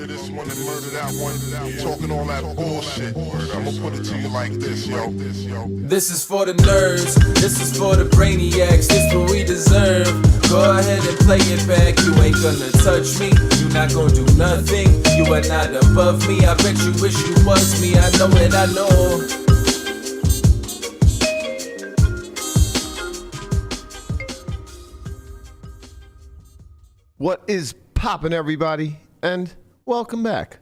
this one and murder that one. Talking all that bullshit. I'ma put it to you like this, yo. This is for the nerds, this is for the brainiacs, this what we deserve. Go ahead and play it back, you ain't gonna touch me, you not gonna do nothing, you are not above me. I bet you wish you was me, I know it, I know. What is poppin', everybody, and welcome back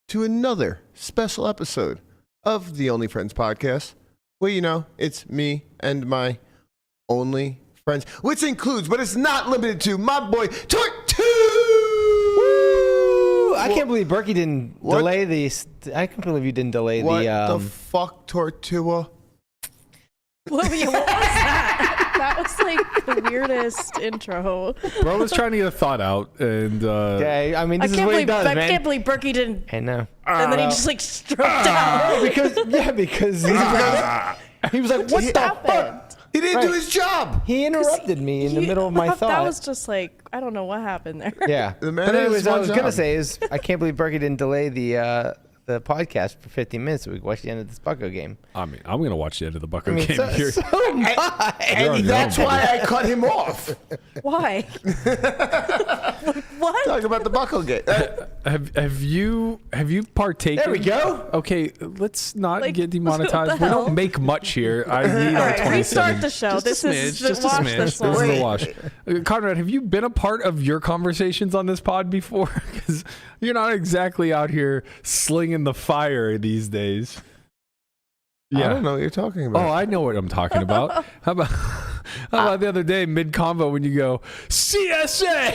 to another special episode of the Only Friends podcast. Well, you know, it's me and my only friends, which includes, but it's not limited to, my boy Tortu. I can't believe Berkey didn't delay these. I can't believe you didn't delay What the. the fuck, Tortua? What was that? That was like the weirdest intro. Bro was trying to get a thought out, and Okay, I mean, this is what he does, I man. can't believe Berkey didn't. I know. And then he just like stroked out. because he was like, "What the happened? fuck?" He didn't do his job. He interrupted me in the middle of my thought. That was just like, I don't know what happened there. Yeah. The man But has anyways, one I was gonna job. say is I can't believe Berkey didn't delay the podcast for 15 minutes so we could watch the end of this Bucko game. I mean, I'm gonna watch the end of the Bucko I mean, game so, here. so am I. You're on And your that's own, why buddy. I cut him off. Why? What? Talk about the buckle game. Have you partaken? There we go. Okay, let's not Like, get what demonetized. the We hell? don't make much here. I need All our right, 27. restart the show. Just a smidge, This is just a watch smidge. this This is one. the wash. Conrad, have you been a part of your conversations on this pod before? Because you're not exactly out here slinging the fire these days. I don't know what you're talking Oh, about. I know what I'm talking about. How about the other day mid convo when you go CSA?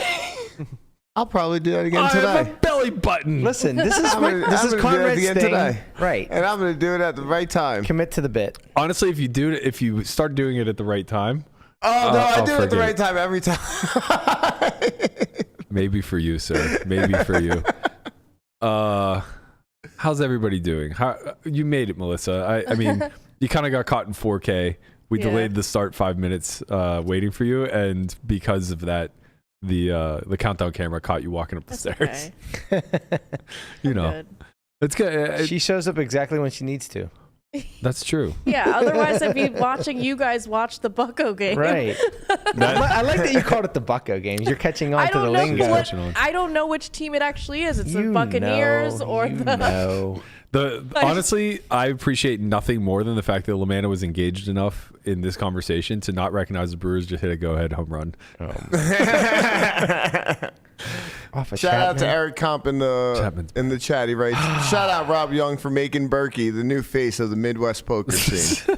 I'll probably do that again I have a today. belly button. Listen, this is I'm gonna do that Conrad's again thing. today. Right. And I'm going to do it at the right time. Commit to the bit. Honestly, if you start doing it at the right time, Oh, no, I I'll do it at the forget. right time every time. maybe for you, sir. Maybe for you. How's everybody doing? How you made it, Melissa? I mean, you kind of got caught in 4K. We Yeah. delayed the start 5 minutes waiting for you, and because of that, the countdown camera caught you walking up the That's stairs. okay. You know, Good. it's good. She shows up exactly when she needs to. That's true. Yeah, otherwise I'd be watching you guys watch the Bucko game. Right. I like that you called it the Bucko games. You're catching on I to the don't know lingo. what I don't know which team it actually is. It's the You Buccaneers know, or you the know. Honestly, I appreciate nothing more than the fact that Lamana was engaged enough in this conversation to not recognize the Brewers just hit a go-ahead home run. Off a Shout out to Chapman. Eric Comp in the chat. He writes, shout out Rob Young for making Berkey the new face of the Midwest poker scene.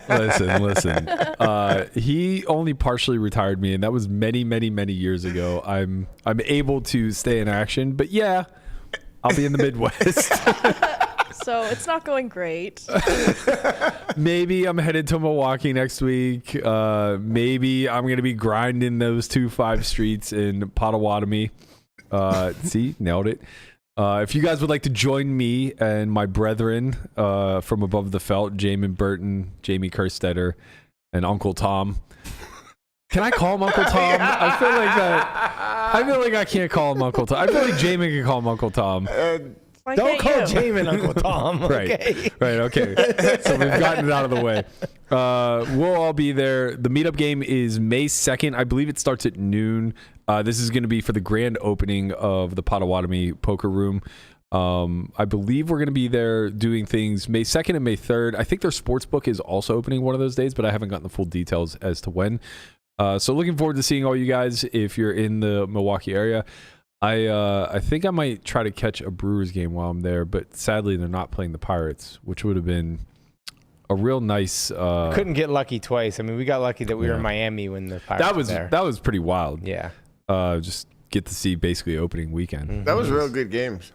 Listen. He only partially retired me, and that was many, many, many years ago. I'm able to stay in action, but yeah, I'll be in the Midwest. so it's not going great. Maybe I'm headed to Milwaukee next week. Maybe I'm going to be grinding those 2-5 streets in Potawatomi. See, nailed it. If you guys would like to join me and my brethren from above the felt, Jamin Burton, Jamie Kerstetter, and Uncle Tom. Can I call him Uncle Tom? I feel like I can't call him Uncle Tom. I feel like Jamie can call him Uncle Tom. Why Don't call can't you? Jamin Uncle Tom. Okay. Right, okay. So we've gotten it out of the way. We'll all be there. The meetup game is May 2nd. I believe it starts at noon. This is going to be for the grand opening of the Potawatomi Poker Room. I believe we're going to be there doing things May 2nd and May 3rd. I think their sports book is also opening one of those days, but I haven't gotten the full details as to when. So looking forward to seeing all you guys if you're in the Milwaukee area. I think I might try to catch a Brewers game while I'm there, but sadly they're not playing the Pirates, which would have been a real nice. Couldn't get lucky twice. I mean, we got lucky that we were in Miami when the Pirates were there. that was pretty wild. Yeah. Just get to see basically opening weekend. Mm-hmm. That was real good games.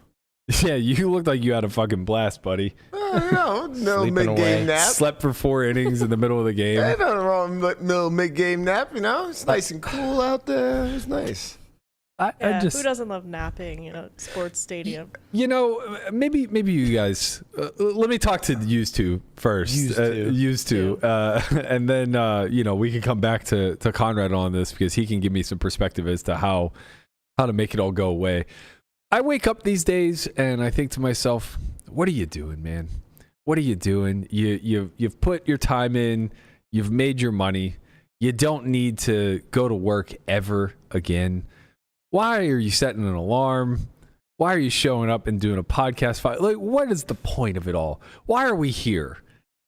Yeah, you looked like you had a fucking blast, buddy. No Sleeping mid-game away. nap. Slept for 4 innings in the middle of the game. Ain't nothing wrong with middle mid-game nap, you know? It's nice and cool out there. It's nice. I Yeah, just, who doesn't love napping in a sports stadium? you know, maybe you guys. Let me talk to used to first. Used to. And then we can come back to Conrad on this because he can give me some perspective as to how to make it all go away. I wake up these days and I think to myself, what are you doing, man? What are you doing? You've put your time in. You've made your money. You don't need to go to work ever again. Why are you setting an alarm? Why are you showing up and doing a podcast? Like, what is the point of it all? Why are we here?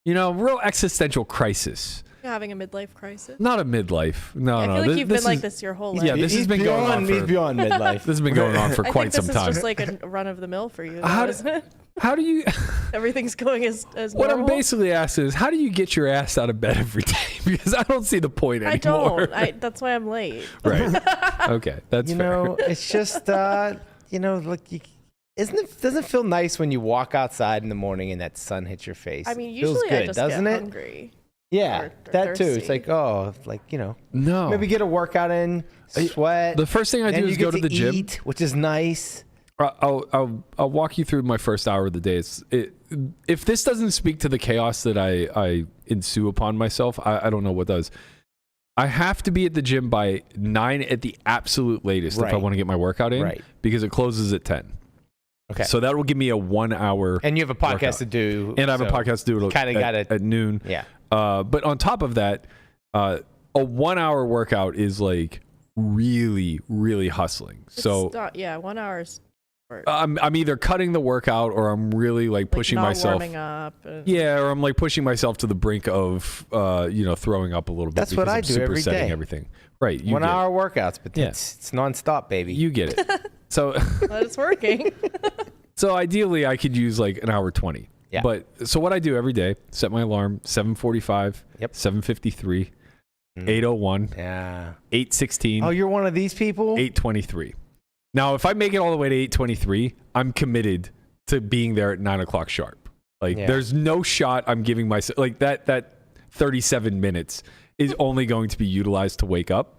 You know, real existential crisis. You're having a midlife crisis. Not a midlife. No, I no. feel like you've been like this your whole life. Yeah, this has been going on He's beyond midlife. This has been going on for quite some I think time. this is just like a run of the mill for you. How isn't it? How do you? Everything's going as What normal. I'm basically asking is, how do you get your ass out of bed every day? Because I don't see the point I anymore. don't. That's why I'm late. Right. Okay, that's You fair. know, it's just like doesn't it feel nice when you walk outside in the morning and that sun hits your face? I mean, It feels usually good, I just doesn't get it? hungry. Yeah, or that too. It's thirsty. like, No. maybe get a workout in, sweat. The first thing I then do you is get go to the gym. eat, which is nice. I'll walk you through my first hour of the day. If this doesn't speak to the chaos that I ensue upon myself, I don't know what does. I have to be at the gym by 9 at the absolute latest if I Right. want to get my workout in, Right. because it closes at 10. Okay. So that will give me a 1 hour. And you have a podcast workout. to do. And I have a so podcast to do kinda at noon. Yeah. But on top of that, a 1 hour workout is like really, really hustling. So It's not, 1 hour's I'm either cutting the workout or I'm really like pushing not myself. warming up. Yeah, or I'm like pushing myself to the brink of, throwing up a little bit. That's what because I I'm do every supersetting day. everything. Right. You 1 get hour workouts, but Yeah. it's nonstop, baby. It. You get it. So, But it's working. so ideally I could use like an hour 20. Yeah. But so what I do every day, set my alarm, 7:45, Yep. 7:53, 8:01, Yeah. 8:16, Oh, you're one of these people? 8:23. Now, if I make it all the way to 8:23, I'm committed to being there at 9 o'clock sharp. Like, Yeah. there's no shot I'm giving myself, like that 37 minutes is only going to be utilized to wake up.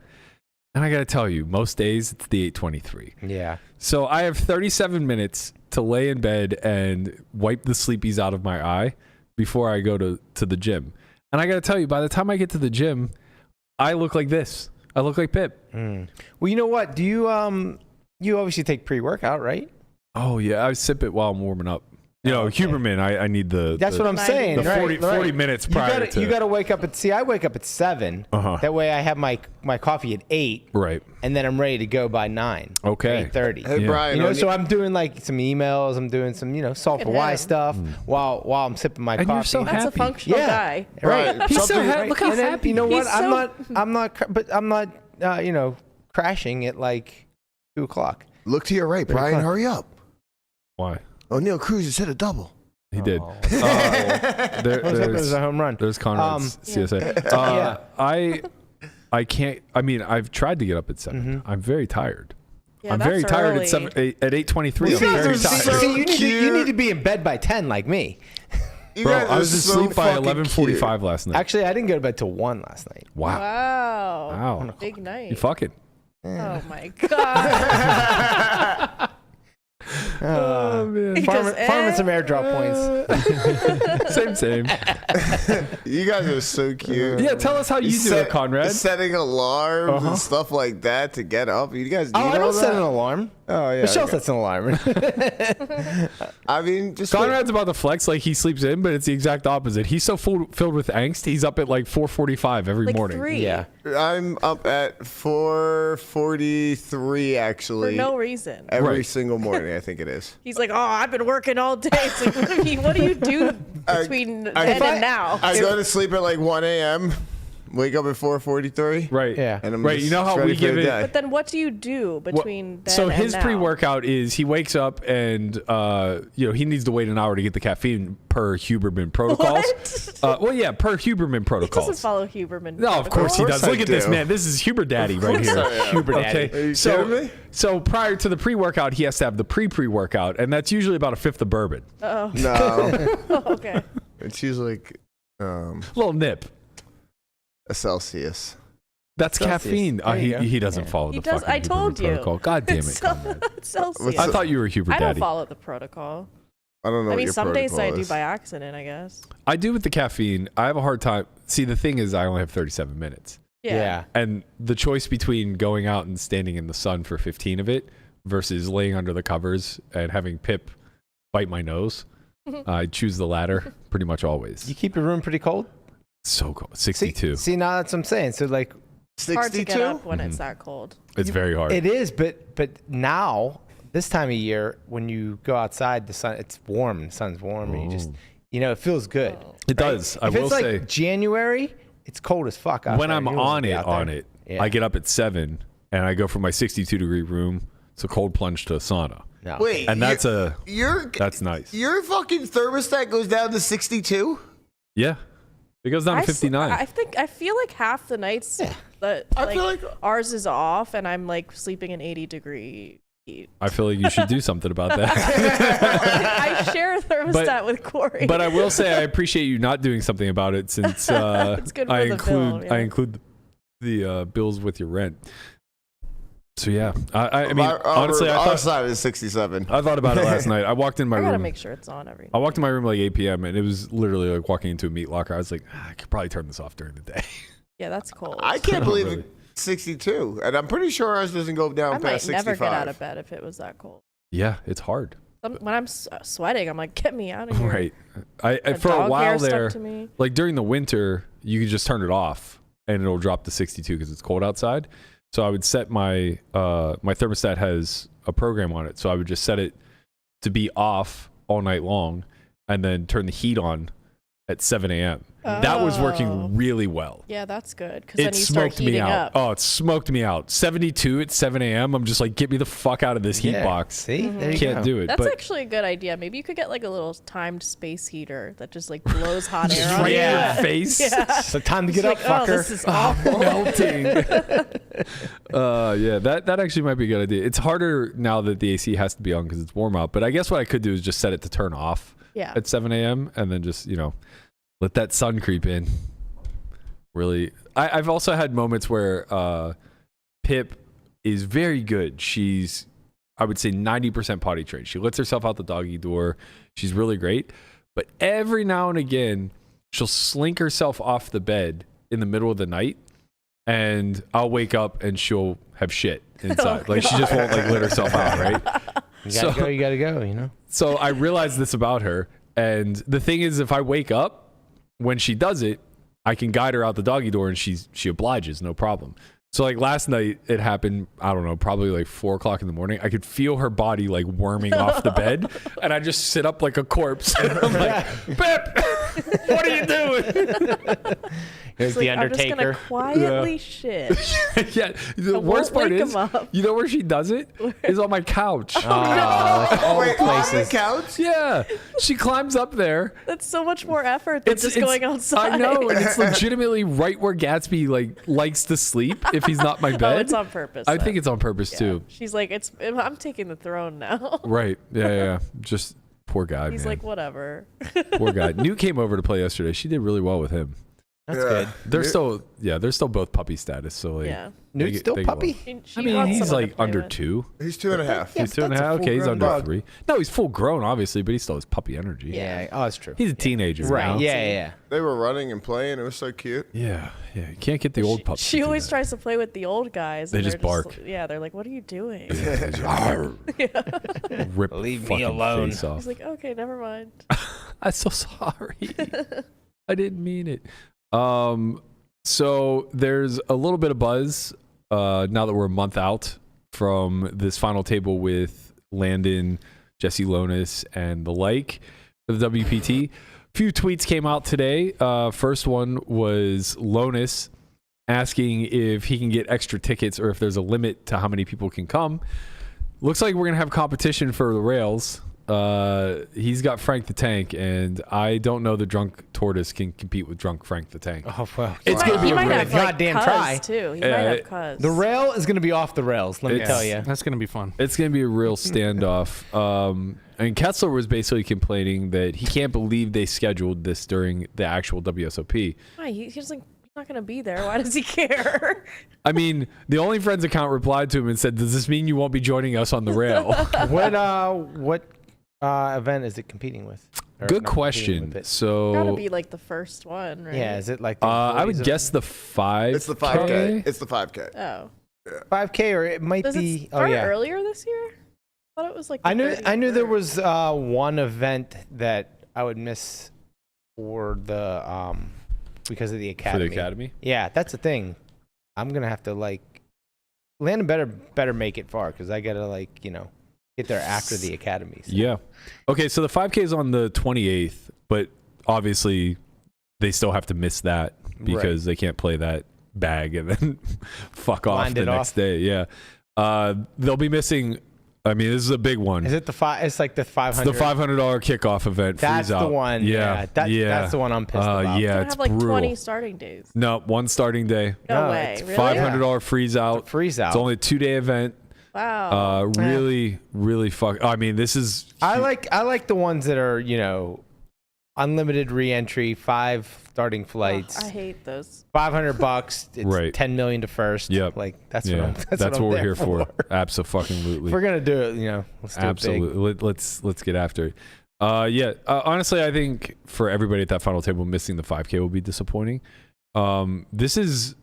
And I got to tell you, most days it's the 8:23. Yeah. So I have 37 minutes to lay in bed and wipe the sleepies out of my eye before I go to the gym. And I got to tell you, by the time I get to the gym, I look like this. I look like Pip. Well, you know what? Do you you obviously take pre-workout, right? Oh, yeah. I sip it while I'm warming up. You know, Okay. Huberman, I need the... That's what I'm 90. saying. The right, 40 right. minutes prior to... You got to wake up at. See, I wake up at 7. Uh-huh. That way, I have my coffee at 8, Right. and then I'm ready to go by 9. Okay. 8:30. Hey, Yeah. Brian. You know, so I'm doing like some emails. I'm doing some, software Look at Y him. stuff while I'm sipping my And coffee. you're so That's happy. a functional Yeah. guy. Right. Right. He's so Something- happy. Look how And then, happy. you know what? He's I'm not crashing at like 2 o'clock. Look to your right, Very Brian. fun. Hurry up. Why? O'Neal Cruz just hit a double. He did. Oh. There's a home run. There's Conrad's CSA. Yeah. I can't. I mean, I've tried to get up at 7. I'm very tired. Yeah, I'm that's very tired early. at 7. At 8:23. You I'm guys very are tired. so See, you cute. need to be in bed by 10 like me. You Bro, guys I are was so asleep by fucking 11:45 last night. Actually, I didn't go to bed till 1 last night. Wow. Wow. Wow. Big night. You fucking. Oh my god. Oh, man. He Farming goes, some airdrop points. Same. You guys are so cute. Yeah, tell us how you do it, Conrad. Setting alarms and stuff like that to get up. You guys do Oh, I all don't set that? an alarm. Oh, yeah. Michelle okay. sets an alarm. I mean, just Conrad's about to flex like he sleeps in, but it's the exact opposite. He's so filled with angst, he's up at like 4:45 every Like morning. 3. Yeah. I'm up at 4:43 For actually. no reason. Every Right. single morning, I think it is. He's like, oh, I've been working all day. It's like, what do you do between then and now? I go to sleep at like 1 a.m. Wake up at 4:43. Right. Yeah. And I'm Right. just You know how ready we for give the it. day. But then what do you do between then So and his now? pre-workout is he wakes up and he needs to wait an hour to get the caffeine per Huberman protocols. What? Well, yeah, per Huberman He protocols. doesn't follow Huberman. No, of course he Of course does. I Look at this do. man. This is Huber Daddy right here. Huber Daddy. Okay. Are you so, kidding me? so prior to the pre-workout, he has to have the pre-workout, and that's usually about a fifth of bourbon. Oh, No, okay. it's usually like Little nip. a Celsius. That's Celsius. caffeine. There you go. He doesn't follow He the does. fucking I told Huberman you. protocol. God damn it, Conrad. Celsius. I thought you were Huber I don't Daddy. follow the protocol. I don't know. I what mean, your some days I protocol do is. by accident, I guess. I do with the caffeine. I have a hard time. See, the thing is, I only have 37 minutes. Yeah. And the choice between going out and standing in the sun for 15 of it versus laying under the covers and having Pip bite my nose. I choose the latter pretty much always. You keep your room pretty cold? So cold. 62. See, now that's what I'm saying. So like, It's hard to get 62? up when it's that cold. It's very hard. it is, but now this time of year when you go outside, the sun, it's warm. The sun's warm, and you just, it feels good. It does. I If will it's like say. January, it's cold as fuck out When there. I'm You don't wanna on be it, out there. Yeah. I get up at 7 and I go from my 62-degree room to cold plunge to a sauna. No. Wait, And that's that's nice. Your fucking thermostat goes down to 62? Yeah. It goes down to 59. I feel like half the nights that I feel like ours is off, and I'm like sleeping in 80-degree heat. I feel like you should do something about that. I share a thermostat with Corey. But I will say I appreciate you not doing something about it since It's good for I the include bill, yeah. I include the bills with your rent. So yeah, I mean honestly, our side is 67. I thought about it last night. I walked in my I gotta room. make sure it's on every I walked in my room at like 8 p.m. and it was literally like walking into a meat locker. I was like, I could probably turn this off during the day. Yeah, that's cold. I can't believe Really? it's 62, and I'm pretty sure ours doesn't go down I might past never 65. get out of bed if it was that cold. Yeah, it's hard. When I'm sweating, I'm like, get me out of here. Right. I The for a dog hair while stuck there, to me. like during the winter, you could just turn it off and it'll drop to 62 because it's cold outside. So I would set my my thermostat has a program on it, so I would just set it to be off all night long, and then turn the heat on at 7 a.m. That was Oh. working really well. Yeah, that's good. Because then It you start smoked me heating out. up. Oh, it smoked me out. 72 at 7 a.m. I'm just like, get me the fuck out of this heat Yeah. box. See, there you Can't go. do it. That's but actually a good idea. Maybe you could get like a little timed space heater that just like blows hot air just on right you. in your face. Yeah. So time to It's get up, like, oh, fucker. this is awful. melting. Yeah, that actually might be a good idea. It's harder now that the AC has to be on because it's warm out. But I guess what I could do is just set it to turn off Yeah. at 7 a.m. and then just, let that sun creep in. Really, I've also had moments where Pip is very good. She's, I would say, 90% potty trained. She lets herself out the doggy door. She's really great. But every now and again, she'll slink herself off the bed in the middle of the night, and I'll wake up and she'll have shit inside. Like she just won't like let herself out, right? You gotta go. So I realized this about her, and the thing is, if I wake up when she does it, I can guide her out the doggy door, and she obliges, no problem. So like last night, it happened, I don't know, probably like 4 o'clock in the morning. I could feel her body like worming off the bed, and I just sit up like a corpse. And I'm like, Pip, what are you doing? Here's Like, the I'm just Undertaker. gonna quietly shit. Yeah, the won't worst part wake is, him up. you know where she does it? Is on my couch. Like all Wait, the on the places. couch? Yeah, she climbs up there. That's so much more effort than just going outside. I know, and it's legitimately right where Gatsby likes to sleep if he's not my bed. Oh, it's on purpose. I then. think it's on purpose Yeah. too. She's like, I'm taking the throne now. Right? Yeah. Just poor guy, He's man. like, whatever. Poor guy. Newt came over to play yesterday. She did really well with him. That's Yeah. good. They're still both puppy status. So like, Yeah. they Newt's get- still they get along. puppy. She I mean, wants he's someone to like play under with. 2. He's 2.5. He's 2.5. that's a Okay, he's full-grown under dog. 3. No, he's full grown, obviously, but he still has puppy energy. Yeah. Oh, that's true. He's a teenager. Right. now. Yeah. They were running and playing. It was so cute. Yeah. You can't get the old pups. She always tries to play with the old guys. They and just they're bark. Yeah, they're like, what are you doing? Rip Leave me fucking alone. face off. He's like, okay, never mind. I'm so sorry. I didn't mean it. So there's a little bit of buzz now that we're a month out from this final table with Landon, Jesse Lonis, and the like for the WPT. Few tweets came out today. First one was Lonis asking if he can get extra tickets or if there's a limit to how many people can come. Looks like we're going to have competition for the rails. He's got Frank the Tank, and I don't know the Drunk Tortoise can compete with Drunk Frank the Tank. Oh well. It's Right, gonna be he a might really have like goddamn cuz try. too. He might have cuz. The rail is going to be off the rails. Let me It's- tell you. That's gonna be fun. It's going to be a real standoff. And Kessler was basically complaining that he can't believe they scheduled this during the actual WSOP. Why? He's like, he's not gonna be there. Why does he care? I mean, the Only Friends account replied to him and said, "Does this mean you won't be joining us on the rail?" What event is it competing with? Or Good not competing question. with it? So Gotta be like the first one, right? Yeah, is it like the I would employees guess the 5. It's the 5K. It's the 5K. Oh. of 5K, or it might Does be. it start oh yeah, earlier this year? thought it was like I knew there 31st. was one event that I would miss for the because of the For academy. the academy? Yeah, that's the thing. I'm gonna have to Landon better make it far because I gotta get there after the academies. Yeah. Okay, so the 5K is on the 28th, but obviously they still have to miss that because they can't play that bag and then fuck off Wind the it next off. day. Yeah. They'll be missing. I mean, this is a big one. Is it it's like the It's $500? the $500 kickoff event. That's freeze the out. one. Yeah. That's the one I'm pissed about. Yeah, Don't it's have like brutal. 20 starting days. No, one starting day. No No, way. it's Really? $500 freeze out. Freeze out. It's only a 2-day event. Wow. Really, really fuck. I mean, this is. I like the ones that are unlimited re-entry, 5 starting flights, I hate those. $500. It's Right. $10 million to first. Yep. That's Yeah, what I'm. that's what we're there here for. Absolutely. If we're gonna do it, let's do it big. Absolutely. Let's get after it. Honestly, I think for everybody at that final table, missing the 5K will be disappointing. This is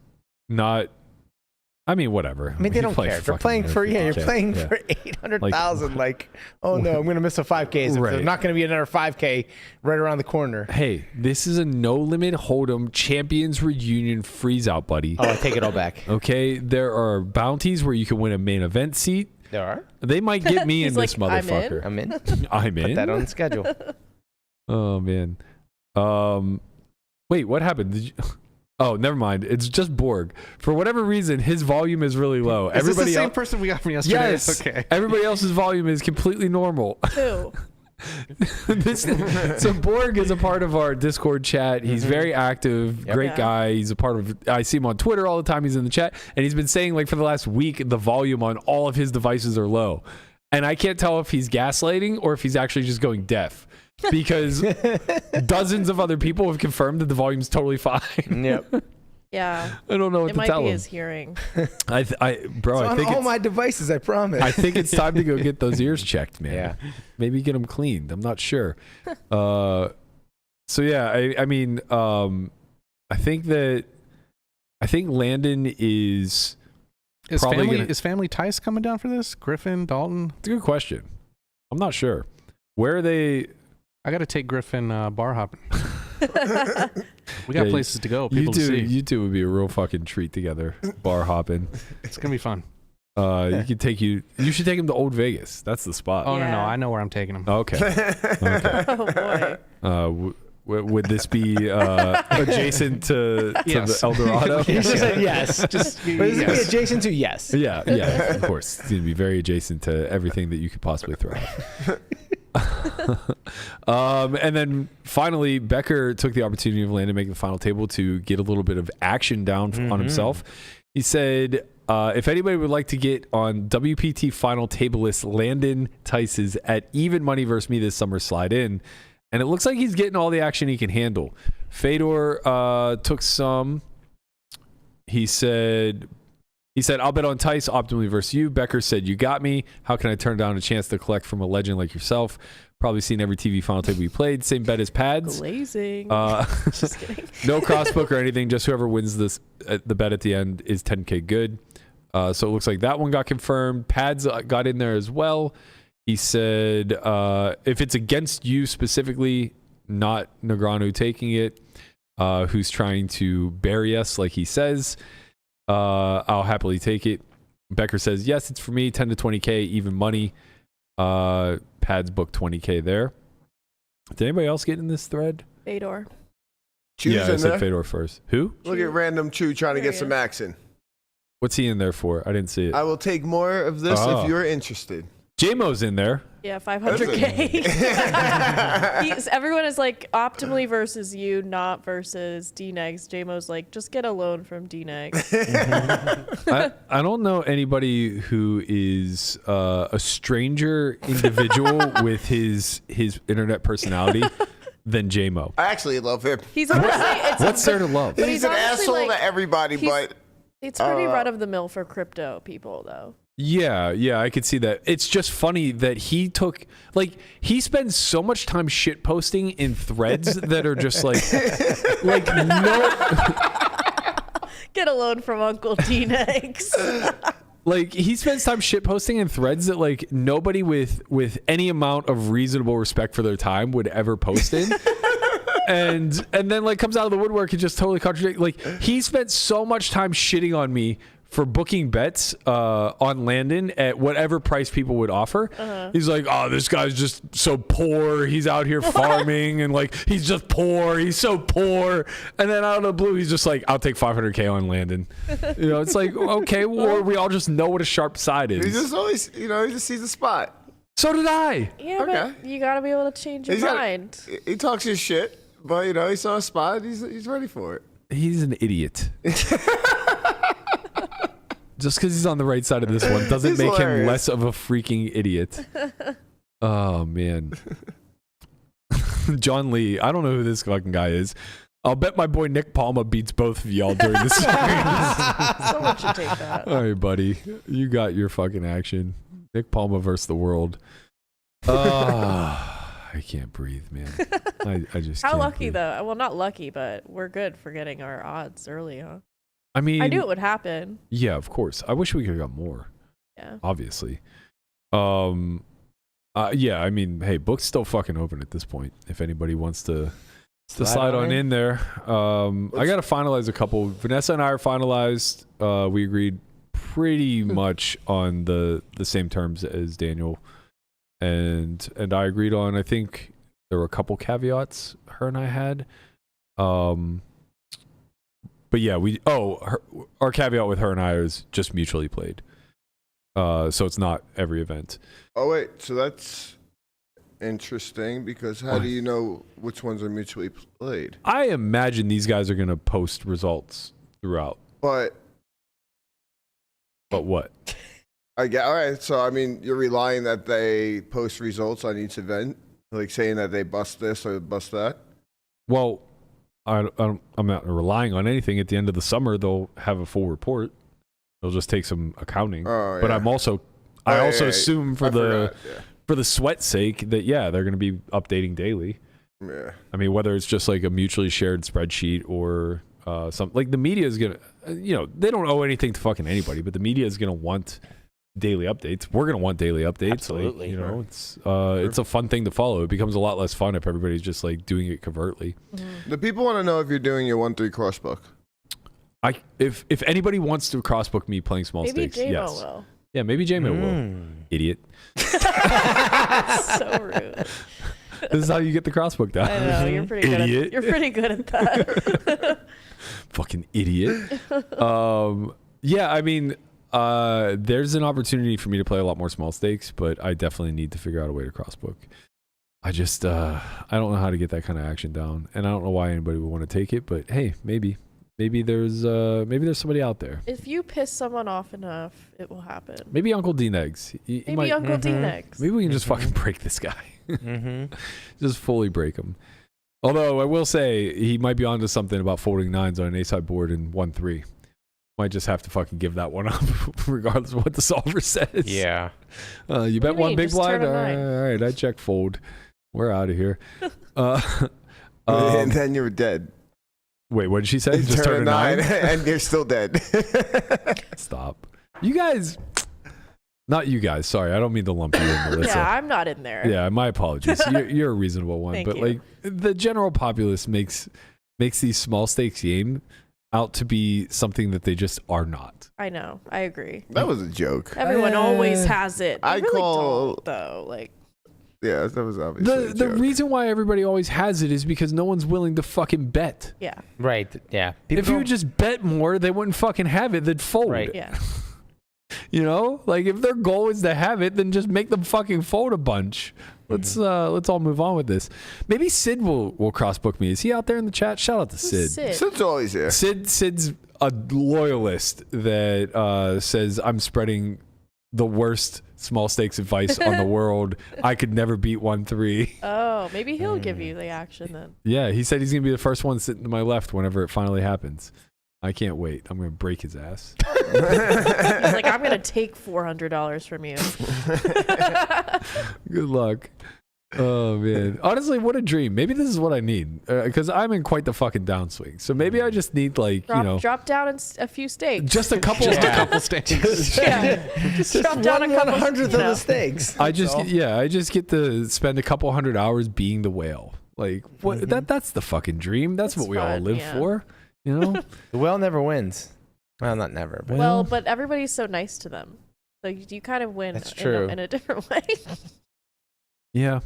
not. I mean, whatever. I mean, they don't care. They're playing for you're playing for 800,000. Oh no, I'm gonna miss a 5K. So Right. there's not gonna be another 5K right around the corner. Hey, this is a no limit hold'em champions reunion freeze out, buddy. Oh, I take it all back. Okay, there are bounties where you can win a main event seat. There are. They might get me in He's this like, motherfucker. I'm in. I'm in. Put that on the schedule. Oh man. Wait, what happened? Did you? Oh, never mind. It's just Borg. For whatever reason, his volume is really low. Is this the same else, person we got from yesterday? yes. Okay. Everybody else's volume is completely normal. Who? So Borg is a part of our Discord chat. He's very active, great Yeah. guy. He's a part of. I see him on Twitter all the time. He's in the chat, and he's been saying for the last week the volume on all of his devices are low, and I can't tell if he's gaslighting or if he's actually just going deaf. Because dozens of other people have confirmed that the volume's totally fine. Yep. Yeah. I don't know what It to might tell be him. his hearing. I It's think on all it's, my devices. I promise. I think it's time to go get those ears checked, man. Yeah. Maybe get them cleaned. I'm not sure. So yeah, I mean, I think Landon is probably Is family Tice coming down for this? Griffin, Dalton? It's a good question. I'm not sure. Where are they? I got to take Griffin bar hopping. We got Yeah, places to go, people to see. You two would be a real fucking treat together. Bar hopping. It's gonna be fun. You should take him to Old Vegas. That's the spot. Oh no, Yeah. I know where I'm taking him. Okay. Okay. Oh boy. Would this be adjacent to Yes. the El Dorado? He just said yes. Just But is it yes. adjacent to yes? Yeah, of course. It's going to be very adjacent to everything that you could possibly throw out. And then finally, Becker took the opportunity of Landon making the final table to get a little bit of action down on himself. He said, if anybody would like to get on WPT final table list, Landon Tice's at even money versus me this summer, slide in. And it looks like he's getting all the action he can handle. Fedor took some. He said, I'll bet on Tice optimally versus you. Becker said, you got me. How can I turn down a chance to collect from a legend like yourself? Probably seen every TV final table you played. Same bet as Pads. Glazing. Just kidding. No crossbook or anything. Just whoever wins this, the bet at the end is 10K good. So it looks like that one got confirmed. Pads got in there as well. He said, if it's against you specifically, not Negreanu taking it, who's trying to bury us like he says, I'll happily take it. Becker says, yes, it's for me, 10 to 20K, even money. Pads book 20K there. Did anybody else get in this thread? Fedor. Choose yeah, I in said there. Fedor first. Who? Look at random Chew trying to There get he some is. action. What's he in there for? I didn't see it. I will take more of this Oh. if you're interested. J-Mo's in there. Yeah, 500K. Everyone is like optimally versus you, not versus D-Negs. JMO's like, just get a loan from D-Negs. I don't know anybody who is a stranger individual with his internet personality than J-Mo. I actually love him. He's honestly, What's there to love? But He's he's an honestly, asshole like, to everybody, he's- but it's pretty run of the mill for crypto people, though. Yeah, I could see that. It's just funny that he spends so much time shit posting in threads that are just like no. Get a loan from Uncle D-Negs. Like, he spends time shit posting in threads that like nobody with any amount of reasonable respect for their time would ever post in. and then like comes out of the woodwork and just totally contradicts. Like, he spent so much time shitting on me for booking bets on Landon at whatever price people would offer. He's like, oh, this guy's just so poor. He's out here farming and like he's just poor. He's so poor. And then out of the blue, he's just like, I'll take $500K on Landon. You know, it's like, okay, well, we all just know what a sharp side is. He just always, he just sees a spot. So did I. Yeah, Okay. but you gotta be able to change your mind. He talks his shit, but he saw a spot. He's ready for it. He's an idiot. Just because he's on the right side of this one doesn't make him less of a freaking idiot. Oh, man. John Lee. I don't know who this fucking guy is. I'll bet my boy Nick Palma beats both of y'all during this series. Someone should take that. All right, buddy. You got your fucking action. Nick Palma versus the world. I can't breathe, man. I just How can't lucky, breathe. though. Well, not lucky, but we're good for getting our odds early, huh? I mean, I knew it would happen. Yeah, of course. I wish we could have got more. Yeah. Obviously. Yeah, I mean, hey, book's still fucking open at this point. If anybody wants to slide on in there. I got to finalize a couple. Vanessa and I are finalized. We agreed pretty much on the same terms as Daniel. And I agreed on, I think there were a couple caveats her and I had. But yeah, our caveat with her and I is just mutually played. So it's not every event. Oh, wait. So that's interesting because how do you know which ones are mutually played? I imagine these guys are going to post results throughout. But what? all right. So, I mean, you're relying that they post results on each event, like saying that they bust this or bust that? Well, I'm not relying on anything. At the end of the summer, they'll have a full report. They'll just take some accounting. Oh, But yeah. I also assume for the forgot, sweat sake that they're going to be updating daily. Yeah. I mean, whether it's just like a mutually shared spreadsheet or something, like the media is going to, they don't owe anything to fucking anybody, but the media is going to want daily updates. We're going to want daily updates. Absolutely. Like, it's a fun thing to follow. It becomes a lot less fun if everybody's just like doing it covertly. The people want to know if you're doing your 1-3 crossbook. If anybody wants to crossbook me playing small Maybe stakes, J-Mo yes. will. Yeah, maybe J-Mo will. Idiot. So rude. This is how you get the crossbook down. I know, you're pretty good Idiot. you're pretty good at that. Fucking idiot. Yeah, I mean, there's an opportunity for me to play a lot more small stakes, but I definitely need to figure out a way to crossbook. I just, I don't know how to get that kind of action down, and I don't know why anybody would want to take it, but hey, maybe there's somebody out there. If you piss someone off enough, it will happen. Maybe Uncle D-Negs. Maybe Uncle D-Negs. Maybe we can just fucking break this guy. Just fully break him. Although I will say he might be onto something about folding nines on an ace-high board in 1-3. Might just have to fucking give that one up, regardless of what the solver says. Yeah. You bet one big Just blind? turn a nine. All right, I check fold. We're out of here. And then you're dead. Wait, what did she say? Just turn a 9? and you're still dead. Stop. You guys, not you guys. Sorry, I don't mean to lump you in, Melissa. Yeah, I'm not in there. Yeah, my apologies. You're a reasonable one, Thank but you. like the general populace makes these small stakes game out to be something that they just are not. I know. I agree. That was a joke. Everyone always has it. They I really call- don't, though. Like, Yeah, that was obviously a The joke. reason why everybody always has it is because no one's willing to fucking bet. yeah, Right. Yeah. If you would just bet more, they wouldn't fucking have it. They'd fold. Right. yeah. You know, like if their goal is to have it, then just make them fucking fold a bunch. Let's all move on with this. Maybe Sid will crossbook me. Is he out there in the chat? Shout out to Sid. Sid's always here. Sid's a loyalist that says I'm spreading the worst small stakes advice on the world. I could never beat 1-3. Oh, maybe he'll give you the action then. Yeah, he said he's gonna be the first one sitting to my left whenever it finally happens. I can't wait. I'm gonna break his ass. He's like, I'm gonna take $400 from you. Good luck. Oh man, honestly, what a dream. Maybe this is what I need because I'm in quite the fucking downswing. So maybe I just need drop down a few steaks. just a couple, steaks. Just drop down a couple 100th of the steaks. I just get to spend a couple hundred hours being the whale. Like what? That's the fucking dream. That's what we all fun, live for. You know, The whale never wins. Well, not never. But Well, but everybody's so nice to them, so you kind of win. That's true. In a different way. yeah,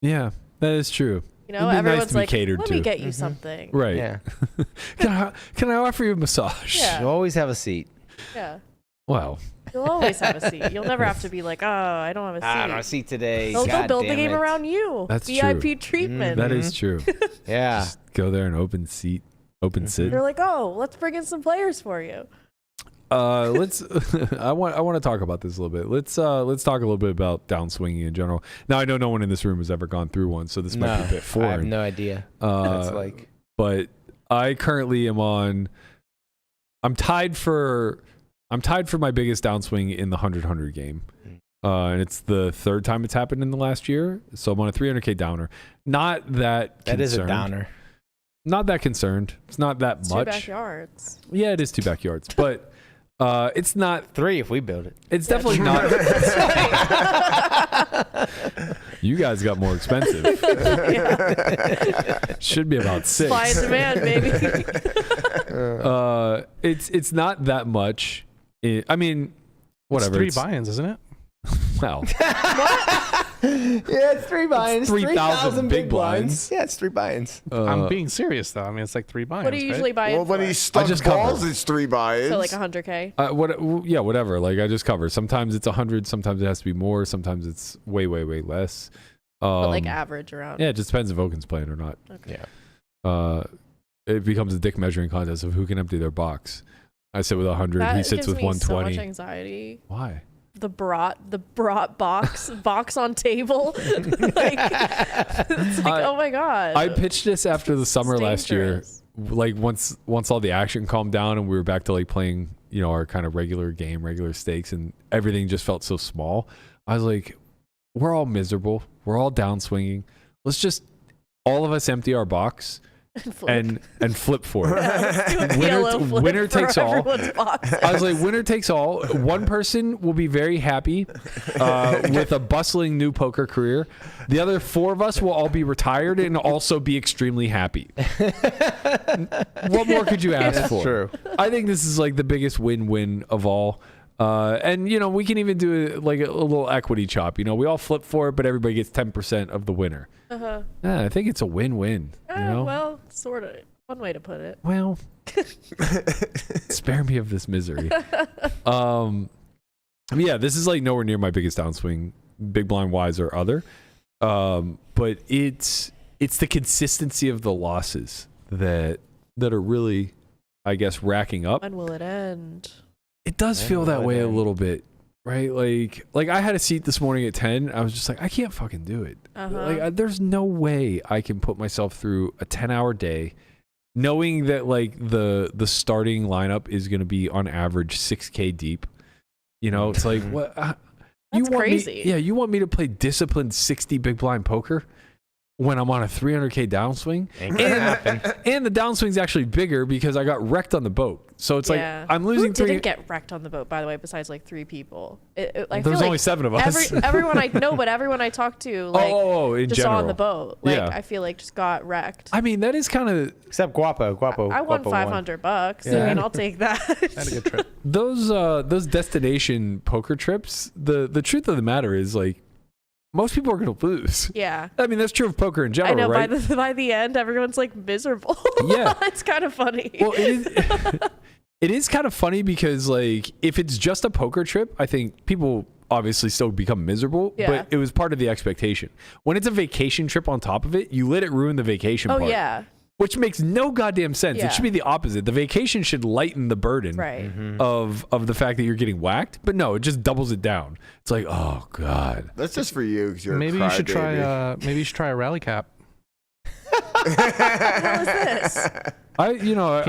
that is true. You know, It'd be everyone's nice to be like, catered "Let to." me get you something." Right. yeah, Can I offer you a massage? Yeah. you always have a seat. Yeah. Well, You'll always have a seat. You'll never have to be like, "Oh, I don't have a seat." I don't have a seat today. They'll God build the damn game it. around you. That's VIP true. treatment. that is true. Yeah. Just go there and open sit. You're like, "Oh, let's bring in some players for you." Let's. I want to talk about this a little bit. Let's talk a little bit about downswinging in general. Now I know no one in this room has ever gone through one, so this might be a bit I foreign. have no idea. It's like But I currently am on. I'm tied for my biggest downswing in the 100 game. And it's the third time it's happened in the last year. So I'm on a 300K downer. Not that that is a concerned. downer. Not that concerned. It's not that It's much. 2 backyards. Yeah, it is 2 backyards, but it's not. 3 if we build it. It's definitely not. You guys got more expensive. Should be about 6. Supply and demand, baby. It's not that much. I mean, whatever. It's 3 buy-ins, isn't it? Well, Yeah, it's 3 buy-ins. 3,000 big blinds. Yeah, it's 3 buy-ins. I'm being serious though. I mean, it's like 3 buy-ins. What do you usually buy in Well, when for? he stuck just balls, cover. it's 3 buy-ins. So like 100K. whatever. Like I just cover. Sometimes it's 100. Sometimes it has to be more. Sometimes it's way less. But like average around. Yeah, it just depends if Oaken's playing or not. Okay. Yeah. It becomes a dick measuring contest of who can empty their box. I sit with 100. That He sits gives with me 120. So much anxiety. Why? The brat box on table. Like, it's like, oh my god. I pitched this after the summer It's last year. dangerous. Like once all the action calmed down and we were back to like playing, our kind of regular stakes, and everything just felt so small. I was like, we're all miserable. We're all downswinging. Let's just all of us empty our box and flip for it. Let's do a PLO flip winner for takes all. everyone's boxes. I was like, winner takes all. One person will be very happy with a bustling new poker career. The other 4 of us will all be retired and also be extremely happy. What more could you ask for? True. I think this is like the biggest win-win of all. And we can even do like a little equity chop. We all flip for it, but everybody gets 10% of the winner. Uh-huh. Yeah, I think it's a win-win. Well, sort of. One way to put it. Well, spare me of this misery. Yeah, this is like nowhere near my biggest downswing, big blind wise or other. But it's the consistency of the losses that are really, I guess, racking up. When will it end? It does feel that way a little bit, right? Like I had a seat this morning at 10. I was just like, I can't fucking do it. Uh-huh. There's no way I can put myself through a 10-hour day knowing that like the starting lineup is going to be on average 6K deep. It's like what you That's want crazy. me? Yeah, you want me to play disciplined 60 big blind poker when I'm on a 300K downswing? Ain't gonna happen. And the downswing's actually bigger because I got wrecked on the boat. So it's like I'm losing Who didn't get wrecked on the boat, by the way, besides like 3 people? I There's feel only like 7 of us. everyone I know, but everyone I talked to, like, in just general on the boat, like, Yeah. I feel like just got wrecked. I mean, that is kind of Except Guapo. I won Guapo $500. Yeah. I mean, I'll take that. Had a good trip. those destination poker trips. The truth of the matter is like most people are going to lose. Yeah. I mean, that's true of poker in general, I know. right? By the end, everyone's like miserable. Yeah. It's kind of funny. Well, it is kind of funny because like if it's just a poker trip, I think people obviously still become miserable, Yeah. but it was part of the expectation. When it's a vacation trip on top of it, you let it ruin the vacation Oh part. yeah. Which makes no goddamn sense. Yeah. It should be the opposite. The vacation should lighten the burden Right. of the fact that you're getting whacked, but no, it just doubles it down. It's like, oh god. That's just for you because you're Maybe a you should crybaby. try. Maybe you should try a rally cap. What the hell is this? Can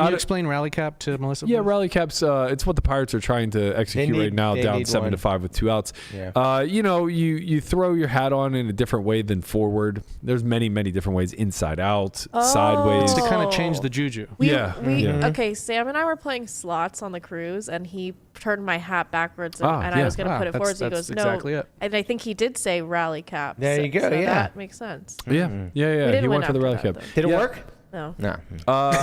you explain rally cap to Melissa? Yeah, please? rally caps. It's what the Pirates are trying to execute right now, down 7-5 with 2 outs. Yeah. You throw your hat on in a different way than forward. There's many different ways: inside out, sideways. To kind of change the juju. Okay, Sam and I were playing slots on the cruise, and he turned my hat backwards, and I was going to put it forward. So he goes, exactly no. it. And I think he did say rally cap. There you go, So yeah. that makes sense. Yeah. We didn't He win went for the after rally that, cap. though. Did it work? No. No.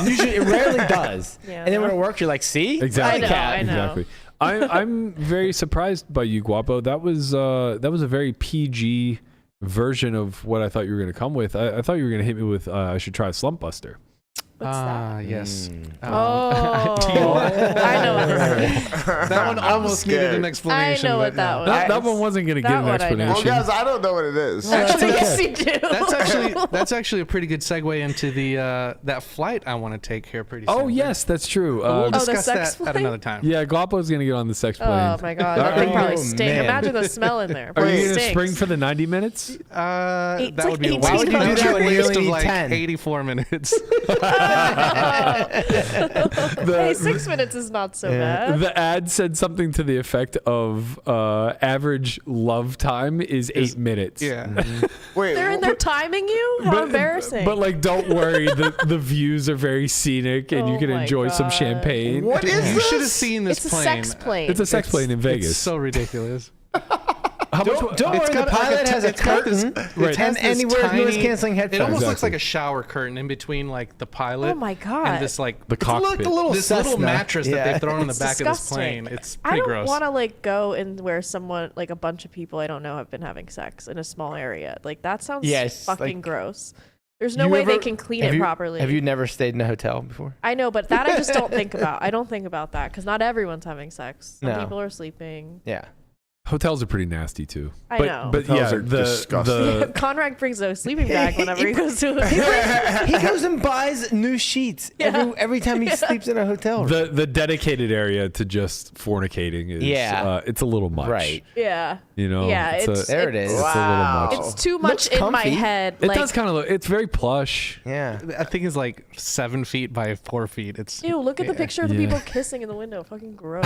Usually, it rarely does. Yeah, and then no. when it works, you're like, see? Exactly. I know. Exactly. I'm very surprised by you, Guapo. That was a very PG version of what I thought you were going to come with. I thought you were going to hit me with I should try a slump buster. What's that? Yes. I know what this is. That one almost needed an explanation. I know but what that no. was. That one wasn't going to get That an one I know. explanation. Well, guys, I don't know what it is. Actually, Yes, you do. That's actually a pretty good segue into the that flight I want to take here pretty soon. Oh yes, that's true. We'll the discuss sex that flight? at another time. Yeah, Guapo's going to get on the sex plane. Oh my god, that thing probably stinks. man. Imagine the smell in there. Are you It going to stinks. spring for the 90 minutes? It's That like would be a 18 waste. Why would you do that when you waste only of need like 10? 84 minutes. Hey, 6 minutes is not so bad. The ad said something to the effect of average love time is 8 minutes. Yeah. Wait, They're in there timing you? How embarrassing. But like, don't worry, the views are very scenic, and you Oh can my enjoy some God. champagne. what is You this? should have seen this it's a plane. sex plane. It's a sex plane in Vegas. It's so ridiculous. How much? Don't worry, the pilot has a curtain. Right. And he wears noise-canceling headphones. It almost looks Exactly. like a shower curtain in between like the pilot. Oh my God. And this like The cockpit. It's a little this Cessna. little mattress that they've thrown on the It's back of this disgusting. plane. It's I pretty don't gross. want to like go and where someone like a bunch of people I don't know have been having sex in a small area. Like that sounds Yes, fucking like- gross. There's no You way ever- they can clean have it you- properly. Have you never stayed in a hotel before? I know, but that I just don't think about. I don't think about that because not everyone's having sex. Some No. people are sleeping. Yeah. Hotels are pretty nasty too. I but, know. But Hotels yeah, are disgusting. Conrad brings a sleeping bag whenever he goes to a He goes and buys new sheets every time he sleeps in a hotel room. the dedicated area to just fornicating is it's a little much. Right. Yeah. You know. Yeah, There it is. It's a little much. It's too much Looks in my comfy. head. It like, does kind of look. It's very plush. Yeah. I think it's like 7 feet by 4 feet. It's ew, look at the picture of the Yeah. people kissing in the window. Fucking gross.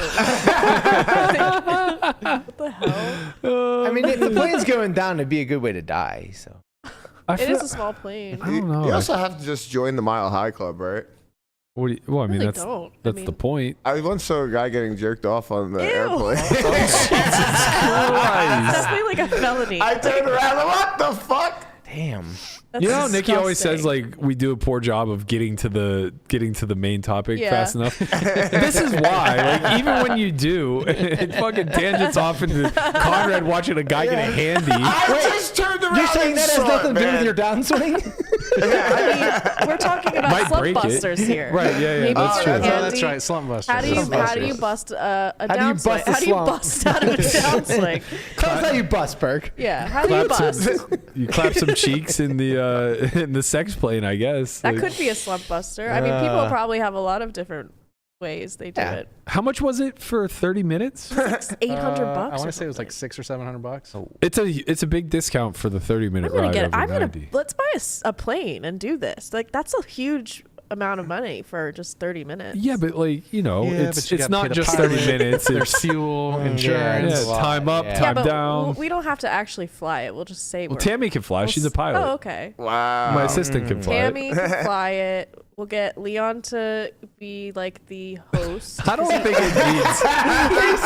What the hell? I mean, if the plane's going down, it'd be a good way to die. So. It is a small plane. I don't know. You also have to just join the Mile High Club, right? What do you, well, I mean, Really that's don't. that's I the mean- point. I once saw a guy getting jerked off on the Ew. airplane. It's definitely like a felony. I turned around and what the fuck? Damn. That's You know, Nikki always says disgusting. like we do a poor job of getting to the main topic Yeah. fast enough. This is why, like, even when you do, it fucking tangents off into Conrad watching a guy get a handy. I just turned around You're saying and that has saw nothing it, to do with man. your downswing? I mean, we're talking about Might slump break it. busters here. Right, yeah, yeah, Maybe that's it's true. handy. that's right. Slump buster. How do you bust a How do you downswing? bust a How do you slump? bust out of a downswing? Tell us how you bust, Berk. Yeah, how do you bust? You clap some cheeks in the sex plane, I guess. That Like, could be a slump buster. I mean, people probably have a lot of different ways they do it. how much was it for 30 minutes? It's $800 I bucks. want to say it was like $600 or $700. It's a big discount for the 30-minute I'm gonna ride. get it. over I'm gonna 90. let's buy a plane and do this. Like that's a huge amount of money for just 30 minutes. Yeah, but like Yeah, it's but you it's gotta pay not the just pilot. 30 minutes. There's It's fuel, yeah, insurance. time up, Yeah. time but down. we don't have to actually fly it. We'll just say Well, we're. Tammy can fly. She's a pilot. Oh, okay. Wow. My assistant can fly. it. Tammy can fly it. We'll get Leon to be like the host. I don't think it needs. He's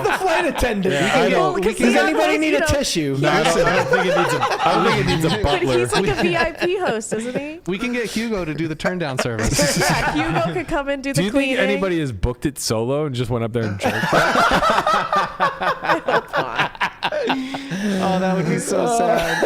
the flight attendant. I don't- because Does Leon anybody knows, need you a know, tissue? No, I don't think it needs a. I don't think it needs a But butler. he's like a VIP host, isn't he? We can get Hugo to do the turn down service. Yeah, Hugo could come and do the Do you cleaning. think anybody has booked it solo and just went up there and jerked? Oh, that would be so sad.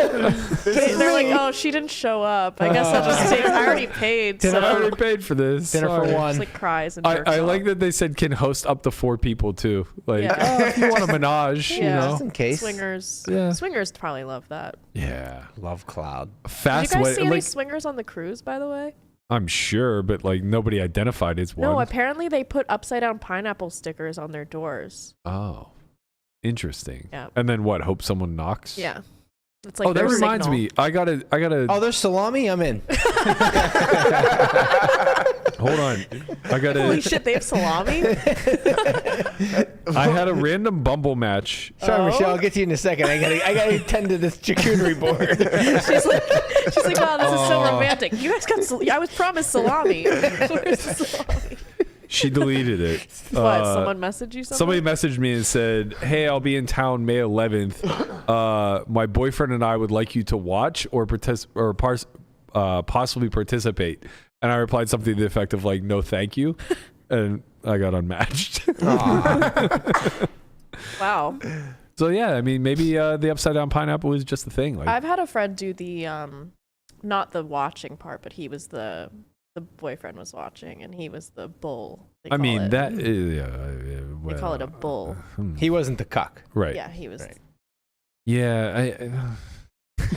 They're like, oh, she didn't show up. I guess I'll just take. I already paid. I So already paid for this. Dinner for Sorry. one. just like cries and I jerks like off. that they said can host up to 4 people too. Like, Yeah. if you want a menage, you Yeah. know. Just in case. Swingers. Yeah. Swingers probably love that. Yeah. Love cloud. Did Fast you guys way. see any Like, swingers on the cruise, by the way? I'm sure, but like nobody identified as one. No, apparently they put upside down pineapple stickers on their doors. Oh, interesting. Yeah. And then what? Hope someone knocks. Yeah. It's like that reminds signal. me. I gotta. Oh, there's salami. I'm in. Hold on. I gotta. Holy shit, they have salami. I had a random Bumble match. Sorry, Michelle. I'll get to you in a second. I gotta attend to this charcuterie board. she's like, oh, this is so romantic. You guys got. I was promised salami. Where's the salami? She deleted it. What? Someone messaged you something? Somebody messaged me and said, "Hey, I'll be in town May 11th. My boyfriend and I would like you to watch or possibly participate." And I replied something to the effect of like, "No, thank you," and I got unmatched. Wow. So yeah, I mean, maybe the upside down pineapple is just the thing. Like, I've had a friend do the not the watching part, but he was the boyfriend was watching, and he was the bull. I mean, that is, they call it a bull. He wasn't the cuck. Right. Yeah, he was. Right. Yeah.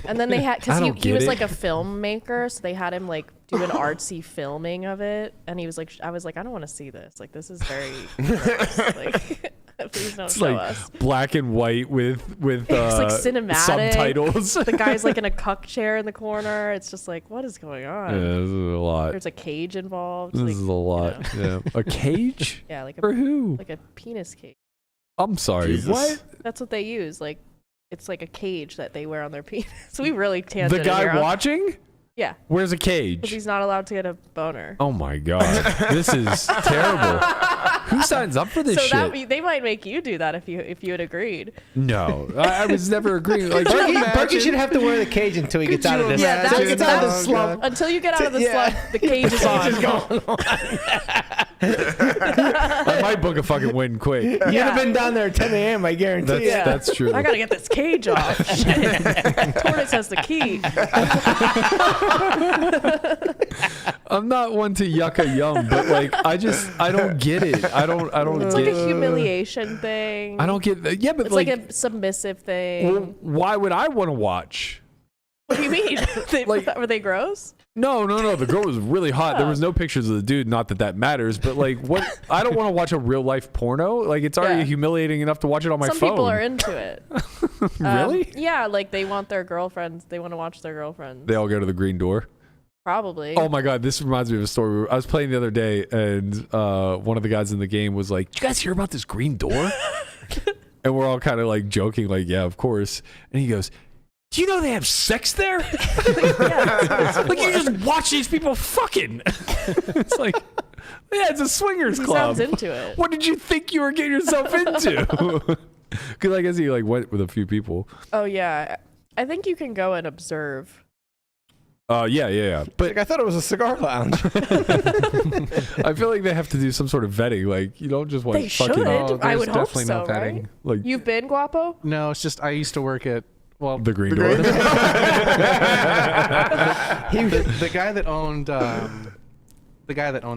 And then they had, because he was it. like a filmmaker, so they had him like do an artsy filming of it, and he was like, I was like, I don't want to see this. Like, this is very gross. Like, please don't show like us. Black and white with It's like cinematic subtitles. The guy's like in a cuck chair in the corner. It's just like, what is going on? Yeah, this is a lot. There's a cage involved. This like, is a lot. You know. Yeah, a cage. Yeah, like For who? like a penis cage. I'm sorry. Jesus. What? That's what they use. Like, it's like a cage that they wear on their penis. So we really tangented The guy here. watching? Yeah, Where's a because cage? he's not allowed to get a boner. Oh my god, this is terrible. Who signs up for this So shit? they might make you do that if you had agreed. No, I was never agreeing. Like, Berkey should have to wear the cage until he gets out of this. Yeah, until he gets out of this that's slump. until you get out of the slump. The cage is on. I might book a fucking win quick. You'd have been down there at 10 a.m. I guarantee. That's true. I gotta get this cage off. Shit. Tortoise has the key. I'm not one to yuck a yum, but like I don't get it. I don't It's get like a humiliation thing. I don't get that. Yeah, but It's like a submissive thing. well, why would I want to watch? What do you mean? Were they gross? No. The girl was really hot. There was no pictures of the dude. Not that matters, but like, what? I don't want to watch a real life porno. Like, it's already humiliating enough to watch it on my phone. Some people are into it. Really? Yeah, like they want their girlfriends. They want to watch their girlfriends. They all go to the green door. Probably. Oh my god, this reminds me of a story. I was playing the other day, and one of the guys in the game was like, "Did you guys hear about this green door?" And we're all kind of like joking, like, "Yeah, of course." And he goes, "Do you know they have sex there?" Like, you just watch these people fucking. It's like, yeah, it's a swingers He club. sounds into it. What did you think you were getting yourself into? Because I guess he like went with a few people. Oh yeah, I think you can go and observe. Yeah. But I thought it was a cigar lounge. I feel like they have to do some sort of vetting. Like, you don't just watch They fucking. should. Oh, I there's would hope definitely so, no right? vetting. Like, You've been Guapo? No, it's just I used to work at the green door. the guy that owned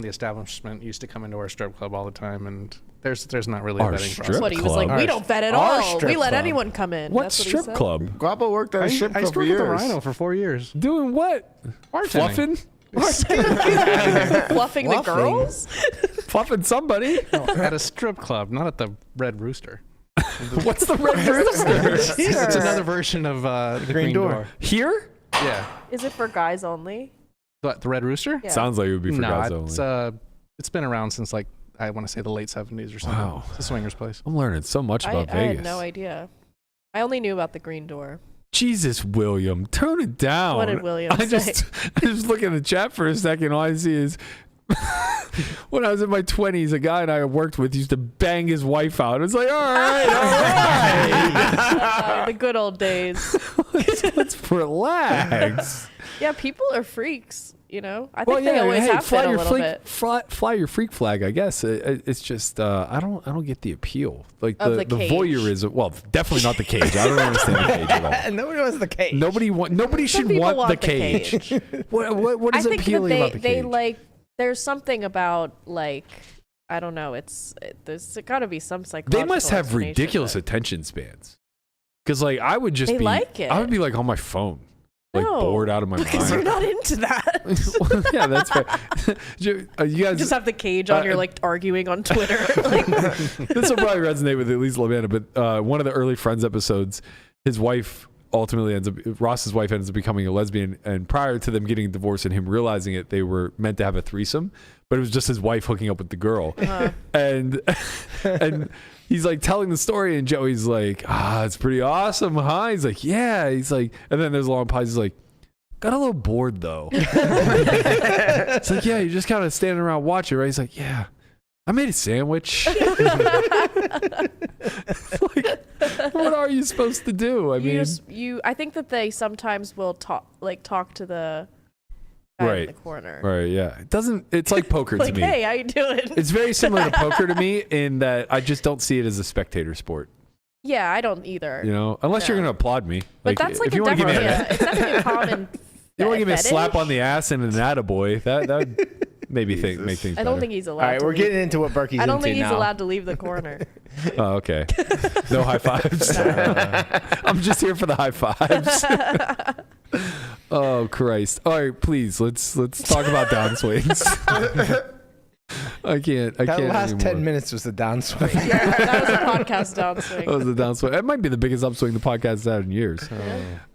the establishment used to come into our strip club all the time, and there's not really a Our vetting strip process. What he was like, club. we don't vet at Our all. strip We let club. anyone come in. What That's what he strip said. club? Guapo worked at a strip I club used to for work at the years. Rhino for 4 years. Doing what? Bartending. Fluffing? Fluffing the girls? Fluffing somebody? No, at a strip club, not at the Red Rooster. What's the Red Rooster? It's another version of the Green Door. Here? Yeah. Is it for guys only? The Red Rooster? Yeah. Sounds like it would be for guys only. It's been around since like I want to say the late 70s or something. Wow. It's a swingers place. I'm learning so much about I Vegas. had no idea. I only knew about the Green Door. Jesus, William, tone it down. What did William I say? just look at the chat for a second. All I see is when I was in my 20s, a guy I worked with used to bang his wife out. It's like, all right. The good old days. Let's relax. Yeah, people are freaks. You know, I think they always have been a little bit. Fly your freak flag, I guess. It's just I don't get the appeal. Like Of the the cage. voyeurism. Well, definitely not the cage. I don't understand the cage at all. Nobody wants the cage. Nobody should people want the want the cage. What I is think appealing that about the they cage? like. There's something about like. I don't know. There's got to be some psychological. They must have explanation, ridiculous but- attention spans. Because like I would just They be like it. I would be like on my phone, like No, bored out of my because you're mind. not into that. Yeah, that's fair. You guys Just have the cage on. You're like arguing on Twitter. Like, this will probably resonate with at least Lamana, but one of the early Friends episodes, his wife ultimately Ross's wife ends up becoming a lesbian, and prior to them getting divorced and him realizing it, they were meant to have a threesome, but it was just his wife hooking up with the girl. And he's like telling the story, and Joey's like, it's pretty awesome, huh? He's like, yeah. He's like, and then there's a long pause. He's like, got a little bored though. It's like, yeah, you're just kind of standing around watching, right? He's like, yeah, I made a sandwich. Like, what are you supposed to do? I mean, I think that they sometimes will talk to the guy in the corner. Right, yeah. It's like poker to like, me. Hey, how you doing? It's very similar to poker to me in that I just don't see it as a spectator sport. Yeah, I don't either. You know, unless you're going to applaud me. But that's like if you want to give me it's definitely a common. you want to give me a slap on the ass and an attaboy, that would maybe make things I don't think he's allowed. All right, we're getting into what Berkey's into now. I don't think he's allowed to leave the corner. Oh, okay. No high fives. I'm just here for the high fives. Oh Christ! All right, please let's talk about downswings. I can't. That last anymore. 10 minutes was the downswing. Yeah, that was a podcast downswing. That was the downswing. That might be the biggest upswing the podcast has had in years.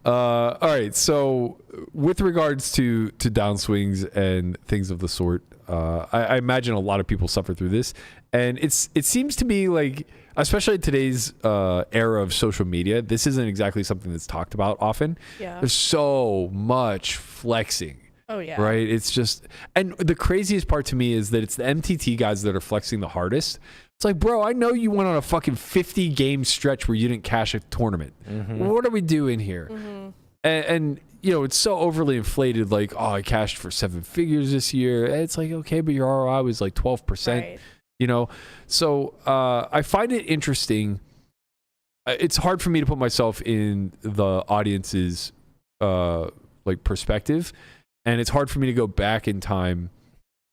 All right. So, with regards to downswings and things of the sort, I imagine a lot of people suffer through this, and it seems to be like, especially in today's era of social media, this isn't exactly something that's talked about often. Yeah. There's so much flexing. Oh yeah. Right. It's just, and the craziest part to me is that it's the MTT guys that are flexing the hardest. It's like, bro, I know you went on a fucking 50 game stretch where you didn't cash a tournament. What are we doing here? And you know, it's so overly inflated. Like, oh, I cashed for 7 figures this year. It's like, okay, but your ROI was like 12%. Right. You know, so I find it interesting. It's hard for me to put myself in the audience's like perspective. And it's hard for me to go back in time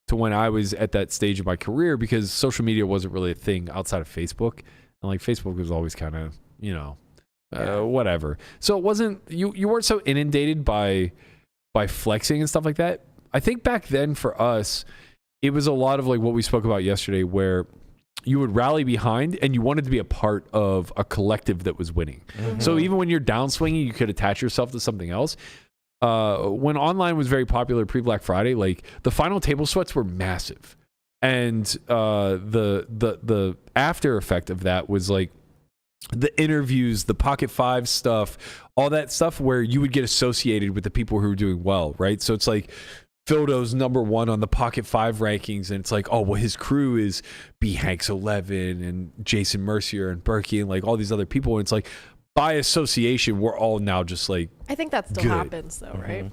to when I was at that stage of my career because social media wasn't really a thing outside of Facebook. And like Facebook was always kind of, you know, whatever. So it wasn't, you weren't so inundated by flexing and stuff like that. I think back then for us, it was a lot of like what we spoke about yesterday where you would rally behind and you wanted to be a part of a collective that was winning. So even when you're downswinging, you could attach yourself to something else. When online was very popular pre-Black Friday, like the final table sweats were massive, and the after effect of that was like the interviews, the Pocket 5 stuff, all that stuff where you would get associated with the people who were doing well, right? So it's like Fildo's #1 on the Pocket 5 rankings, and it's like, oh well, his crew is B Hanks 11 and Jason Mercier and Berkey and like all these other people, and it's like, by association, we're all now just like I think that still good. happens though, right?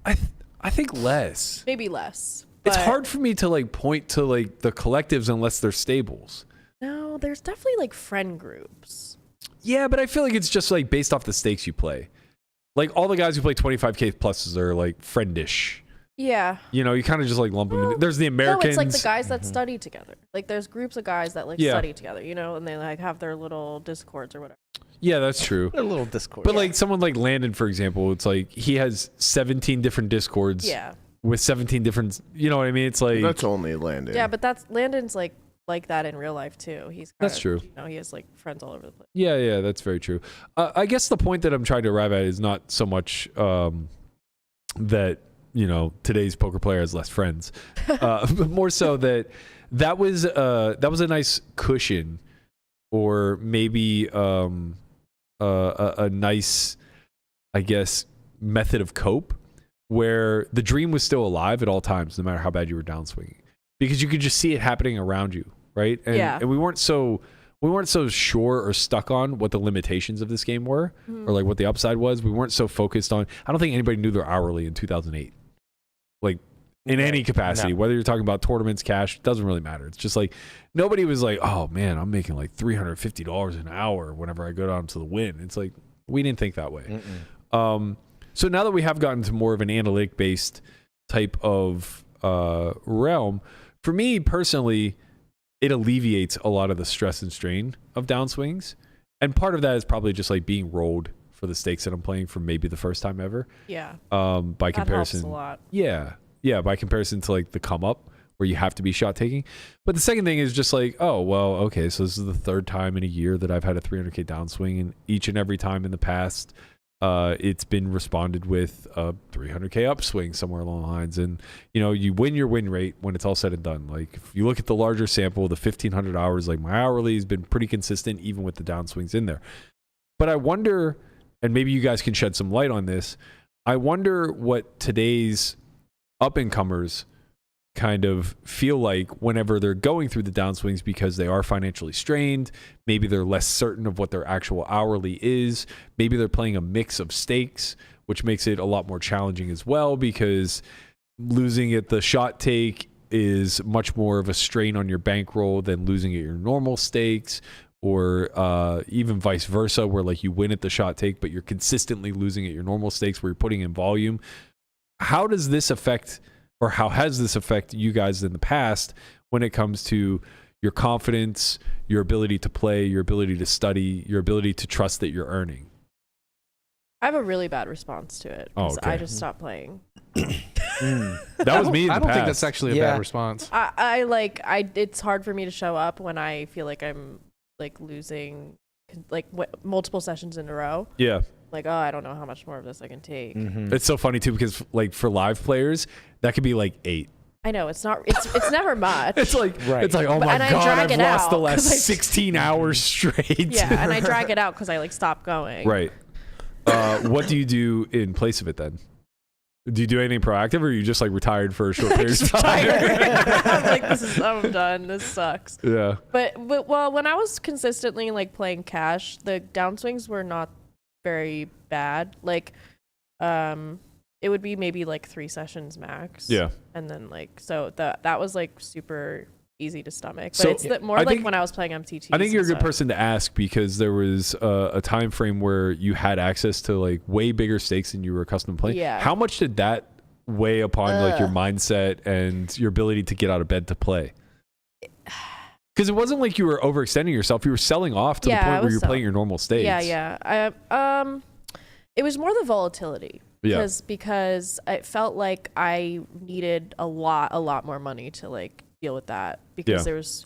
I think less. Maybe less. It's but- hard for me to like point to like the collectives unless they're stables. No, there's definitely like friend groups. Yeah, but I feel like it's just like based off the stakes you play. Like all the guys who play 25K pluses are like friendish. Yeah. You know, you kind of just like lump them in. There's the Americans. No, it's like the guys that study together. Like there's groups of guys that like study together, you know, and they like have their little discords or whatever. Yeah, that's true. A little Discord. But like someone like Landon, for example, it's like he has 17 different discords. Yeah. With 17 different, you know what I mean? It's like That's only Landon. Yeah, but that's Landon's like that in real life too. He's That's true. You know, he has like friends all over the place. Yeah, that's very true. I guess the point that I'm trying to arrive at is not so much that, you know, today's poker player has less friends, but more so that was a nice cushion, or maybe a nice, I guess, method of cope where the dream was still alive at all times, no matter how bad you were downswinging, because you could just see it happening around you, right? And we weren't so sure or stuck on what the limitations of this game were, or like what the upside was. We weren't so focused on. I don't think anybody knew their hourly in 2008, like in any capacity. Whether you're talking about tournaments, cash, doesn't really matter. It's just like nobody was like, oh man, I'm making like $350 an hour whenever I go down to the win. It's like we didn't think that way. So now that we have gotten to more of an analytic based type of realm, for me personally, it alleviates a lot of the stress and strain of downswings. And part of that is probably just like being rolled for the stakes that I'm playing for maybe the first time ever. Yeah. By comparison. Helps a lot. Yeah. Yeah. By comparison to like the come up where you have to be shot taking. But the second thing is just like, oh, well, okay. So this is the third time in a year that I've had a 300K downswing, and each and every time in the past, it's been responded with a 300K upswing somewhere along the lines. And, you win your win rate when it's all said and done. Like, if you look at the larger sample, the 1,500 hours, like my hourly has been pretty consistent even with the downswings in there. But I wonder, and maybe you guys can shed some light on this, I wonder what today's up-and-comers kind of feel like whenever they're going through the downswings, because they are financially strained. Maybe they're less certain of what their actual hourly is. Maybe they're playing a mix of stakes, which makes it a lot more challenging as well, because losing at the shot take is much more of a strain on your bankroll than losing at your normal stakes, or even vice versa, where like you win at the shot take, but you're consistently losing at your normal stakes where you're putting in volume. How does this affect, or how has this affected you guys in the past when it comes to your confidence, your ability to play, your ability to study, your ability to trust that you're earning? I have a really bad response to it because I just stopped playing. That was me in the I don't think past. that's actually a bad response. It's hard for me to show up when I feel like I'm like losing like multiple sessions in a row. Yeah. Like, oh, I don't know how much more of this I can take. It's so funny too, because like for live players, that could be like 8. I know it's not. It's never much. It's like it's like, oh my and I god, drag I've it lost out the last 'cause I- 16 hours straight. Yeah, and I drag it out because I like stop going. Right. What do you do in place of it then? Do you do anything proactive, or are you just like retired for a short period of time? I'm like, I'm done. This sucks. Yeah. But well, when I was consistently like playing cash, the downswings were not very bad. Like, it would be maybe like 3 sessions max. Yeah. And then like, so that was like super easy to stomach. But So, it's more I like think- when I was playing MTT. I think you're a good person to ask, because there was a time frame where you had access to like way bigger stakes than you were accustomed to playing. Yeah. How much did that weigh upon like your mindset and your ability to get out of bed to play? Because it wasn't like you were overextending yourself. You were selling off to the Yeah, I point where was you're playing your normal stakes. Yeah. It was more the volatility. Yeah. Because it felt like I needed a lot more money to like deal with that, because there was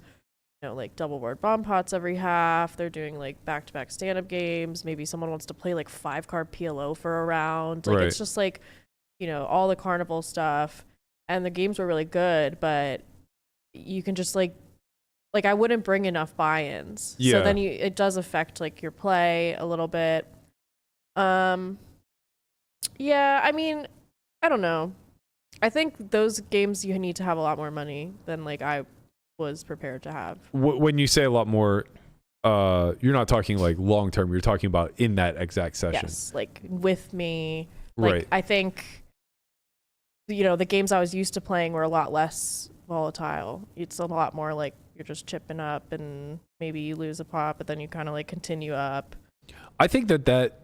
like double board bomb pots every half. They're doing like back-to-back stand-up games. Maybe someone wants to play like 5-card PLO for a round. Like it's just like all the carnival stuff, and the games were really good, but you can just like I wouldn't bring enough buy-ins. So then it does affect like your play a little bit. Yeah, I mean, I don't know. I think those games you need to have a lot more money than like I was prepared to have. When you say a lot more, you're not talking like long term. You're talking about in that exact session. Yes, like with me. Like, Right. I think, the games I was used to playing were a lot less volatile. It's a lot more like you're just chipping up, and maybe you lose a pot, but then you kind of like continue up. I think that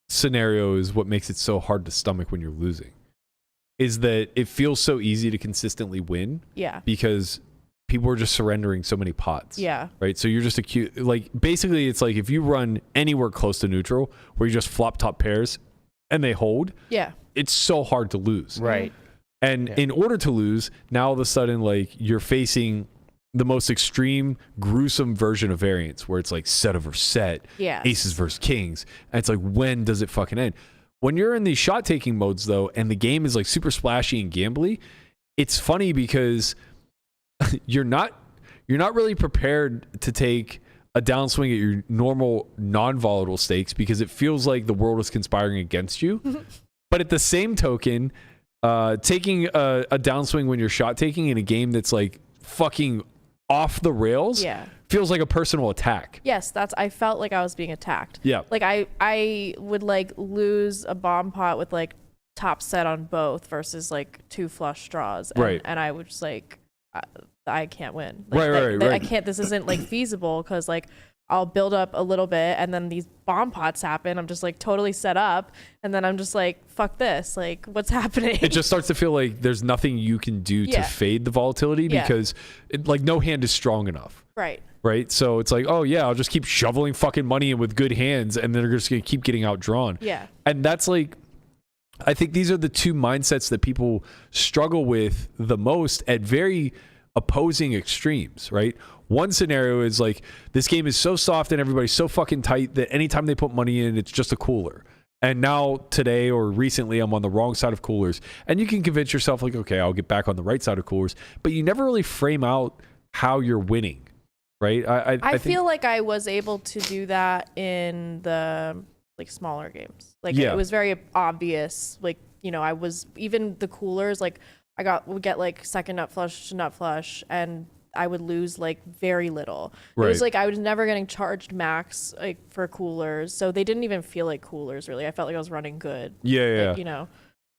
scenario is what makes it so hard to stomach when you're losing. Is that it feels so easy to consistently win. Yeah. Because people are just surrendering so many pots. Yeah. Right. So you're just like basically it's like if you run anywhere close to neutral where you just flop top pairs and they hold. Yeah. It's so hard to lose. Right. And in order to lose, now all of a sudden like you're facing the most extreme, gruesome version of variance where it's like set over set, Yes. aces versus kings. And it's like, when does it fucking end? When you're in these shot taking modes though, and the game is like super splashy and gambly, it's funny because you're not really prepared to take a downswing at your normal non-volatile stakes, because it feels like the world is conspiring against you. But at the same token, taking a downswing when you're shot taking in a game that's like fucking off the rails feels like a personal attack. Yes, I felt like I was being attacked. Yeah. Like I would like lose a bomb pot with like top set on both versus like 2 flush draws. And, Right. And I was just like, I can't win. Like, Right. I can't, this isn't like feasible, because like I'll build up a little bit and then these bomb pots happen. I'm just like totally set up. And then I'm just like, fuck this. Like, what's happening? It just starts to feel like there's nothing you can do to fade the volatility, because like no hand is strong enough. Right. Right. So it's like, oh yeah, I'll just keep shoveling fucking money in with good hands, and then they're just going to keep getting outdrawn. Yeah. And that's like, I think these are the two mindsets that people struggle with the most at very opposing extremes, right? One scenario is like, this game is so soft and everybody's so fucking tight that anytime they put money in, it's just a cooler. And now today or recently, I'm on the wrong side of coolers. And you can convince yourself like, okay, I'll get back on the right side of coolers. But you never really frame out how you're winning, right? I feel like I was able to do that in the like smaller games. Like it was very obvious. Like, you know, I was even the coolers, like would get like second nut flush to nut flush, and I would lose like very little. It was like I was never getting charged max like for coolers, so they didn't even feel like coolers really. I felt like I was running good. Yeah. Like, you know.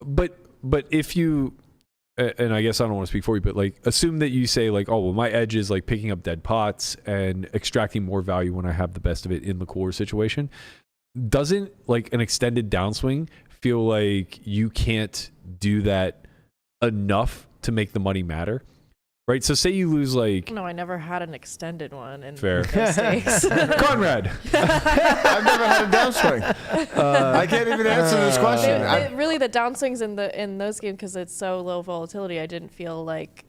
But if you, and I guess I don't want to speak for you, but like assume that you say like, oh well, my edge is like picking up dead pots and extracting more value when I have the best of it in the cooler situation. Doesn't like an extended downswing feel like you can't do that enough to make the money matter? Right, so say you lose like. No, I never had an extended one. In fair. those days. Conrad. I've never had a downswing. I can't even answer this question. Really, the downswings in those games, because it's so low volatility, I didn't feel like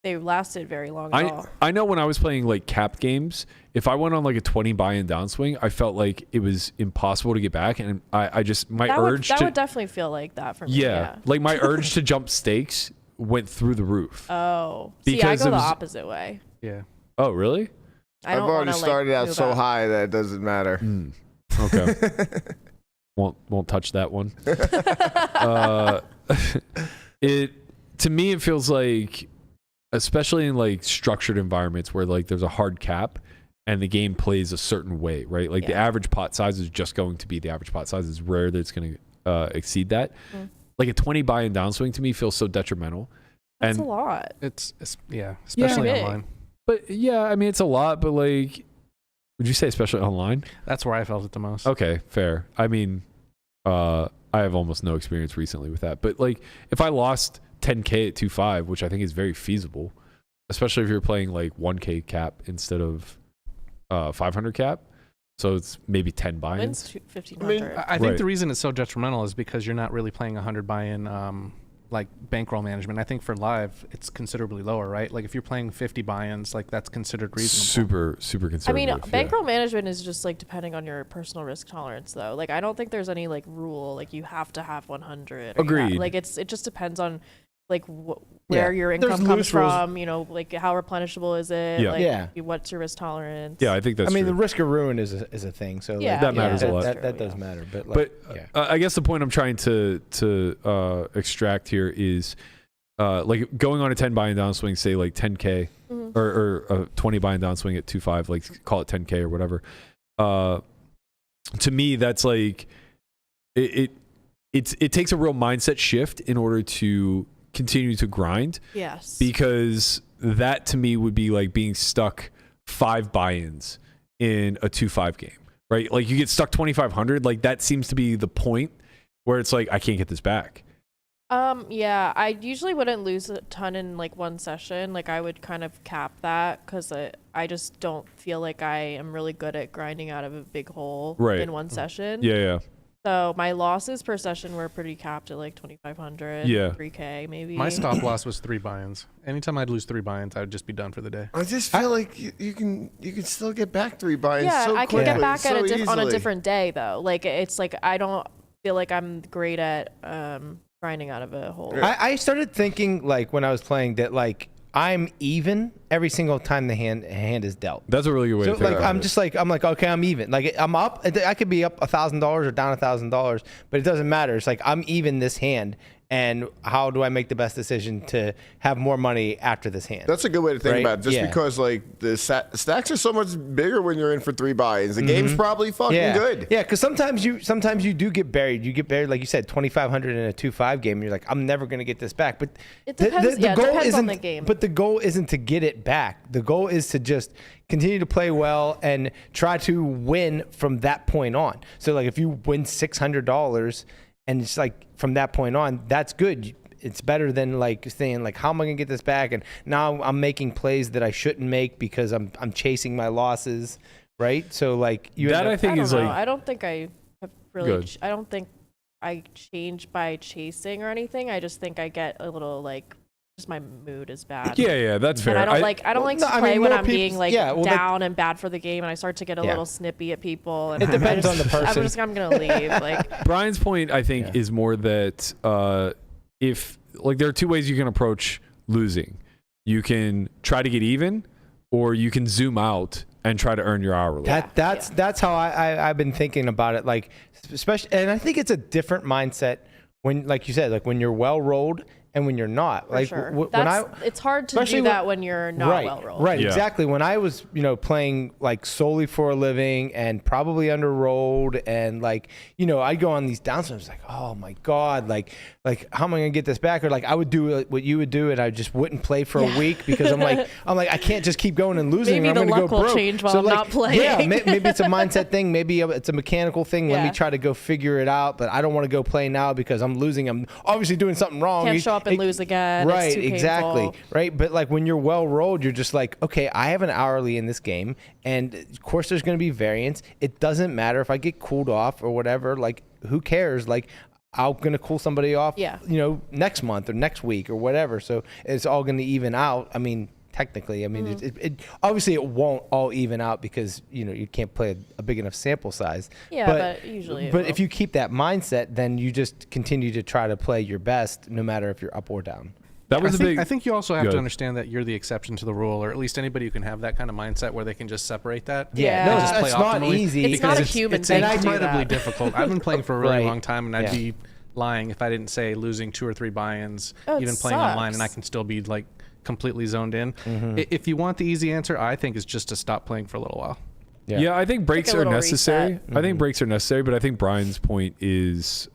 they lasted very long at all. I know when I was playing like capped games, if I went on like a 20 buy-in downswing, I felt like it was impossible to get back, and I just that would definitely feel like that for me. Yeah, like my urge to jump stakes went through the roof. Oh, because see, I go the opposite way. Yeah. Oh, really? I've already started out so high that it doesn't matter. Okay. won't touch that one. To me it feels like, especially in like structured environments where like there's a hard cap and the game plays a certain way, right? Like the average pot size is just going to be the average pot size. It's rare that it's going to exceed that. Like a 20 buy-in downswing to me feels so detrimental. That's a lot. It's especially online. But yeah, I mean it's a lot, but like, would you say especially online? That's where I felt it the most. Okay, fair. I mean, I have almost no experience recently with that, but like if I lost 10K at 2.5, which I think is very feasible, especially if you're playing like 1K cap instead of 500 cap. So it's maybe 10 buy-ins. 1,500. I think the reason it's so detrimental is because you're not really playing 100 buy-in like bankroll management. I think for live, it's considerably lower, right? Like if you're playing 50 buy-ins, like that's considered reasonable. Super conservative. I mean, bankroll management is just like depending on your personal risk tolerance, though. Like I don't think there's any like rule like you have to have 100. Agreed. Like it just depends on like where your income comes from, you know, like how replenishable is it? Like, what's your risk tolerance? Yeah, I think that's. I mean, true. the risk of ruin is a thing, so that matters a lot. That does matter, but like, I guess the point I'm trying to extract here is, like going on a 10 buy-in downswing, say like 10K, or a 20 buy-in downswing at 2.5, like call it 10K or whatever. To me, that's like it takes a real mindset shift in order to continue to grind. Yes. Because that to me would be like being stuck 5 buy-ins in a 2.5 game, right? Like you get stuck 2,500. Like that seems to be the point where it's like, I can't get this back. Yeah, I usually wouldn't lose a ton in like one session. Like I would kind of cap that because I just don't feel like I am really good at grinding out of a big hole in one session. Yeah. So my losses per session were pretty capped at like 2,500, 3K maybe. My stop loss was 3 buy-ins. Anytime I'd lose 3 buy-ins, I would just be done for the day. I just feel like you can still get back 3 buy-ins so quickly. I can get back on a different day though. Like it's like I don't feel like I'm great at grinding out of a hole. I started thinking like when I was playing that like I'm even every single time the hand is dealt. That's a really good way to think like about it. I'm like okay, I'm even. Like I'm up. I could be up $1,000 or down $1,000, but it doesn't matter. It's like I'm even this hand, and how do I make the best decision to have more money after this hand? That's a good way to think about it. Just because like the stacks are so much bigger when you're in for 3 buy-ins. The game's probably fucking good. Yeah, because sometimes you do get buried. You get buried, like you said, 2,500 in a 2.5 game. And you're like, I'm never gonna get this back. But it depends. The goal depends isn't on the game. But the goal isn't to get it back. The goal is to just continue to play well and try to win from that point on. So like if you win $600. And it's like from that point on, that's good. It's better than like saying like, how am I gonna get this back? And now I'm making plays that I shouldn't make because I'm chasing my losses, right? So like I think is like I don't think I have really. Good. I don't think I change by chasing or anything. I just think I get a little like just my mood is bad. Yeah, that's fair. And I don't like to play when I'm being like down and bad for the game, and I start to get a little snippy at people. And it depends on the person. I'm gonna leave. Like Brian's point, I think, is more that if like there are two ways you can approach losing. You can try to get even, or you can zoom out and try to earn your hourly. That's how I've been thinking about it. Like especially, and I think it's a different mindset when, like you said, like when you're well rolled and when you're not. Like when it's hard to do that when you're not well rolled. Right, exactly. When I was, playing like solely for a living and probably under rolled, and like, I'd go on these downswings like, oh my God, like how am I gonna get this back? Or like I would do what you would do, and I just wouldn't play for a week because I'm like I can't just keep going and losing. Maybe or I'm the gonna luck go will broke. change while I'm not playing. Yeah, maybe it's a mindset thing. Maybe it's a mechanical thing. Let me try to go figure it out. But I don't want to go play now because I'm losing. I'm obviously doing something wrong. Can't show up and lose again. Right, it's too exactly. painful. Right, but like when you're well rolled, you're just like, okay, I have an hourly in this game, and of course there's going to be variance. It doesn't matter if I get cooled off or whatever. Like, who cares? Like, I'm going to cool somebody off, next month or next week or whatever. So it's all going to even out. I mean, technically, it obviously it won't all even out because you can't play a big enough sample size. Yeah, but usually. But if you keep that mindset, then you just continue to try to play your best, no matter if you're up or down. I think you also have to understand that you're the exception to the rule, or at least anybody who can have that kind of mindset where they can just separate that. Yeah. No, just play it's not optimally. easy. It's not a human thing to do incredibly that. difficult. I've been playing for a really Right. long time, and I'd be lying if I didn't say losing 2 or 3 buy-ins, Oh, it even playing online, sucks. and I can still be like completely zoned in. If you want the easy answer, I think is just to stop playing for a little while. Yeah, I think breaks a are little necessary. reset. I think breaks are necessary, but I think Brian's point is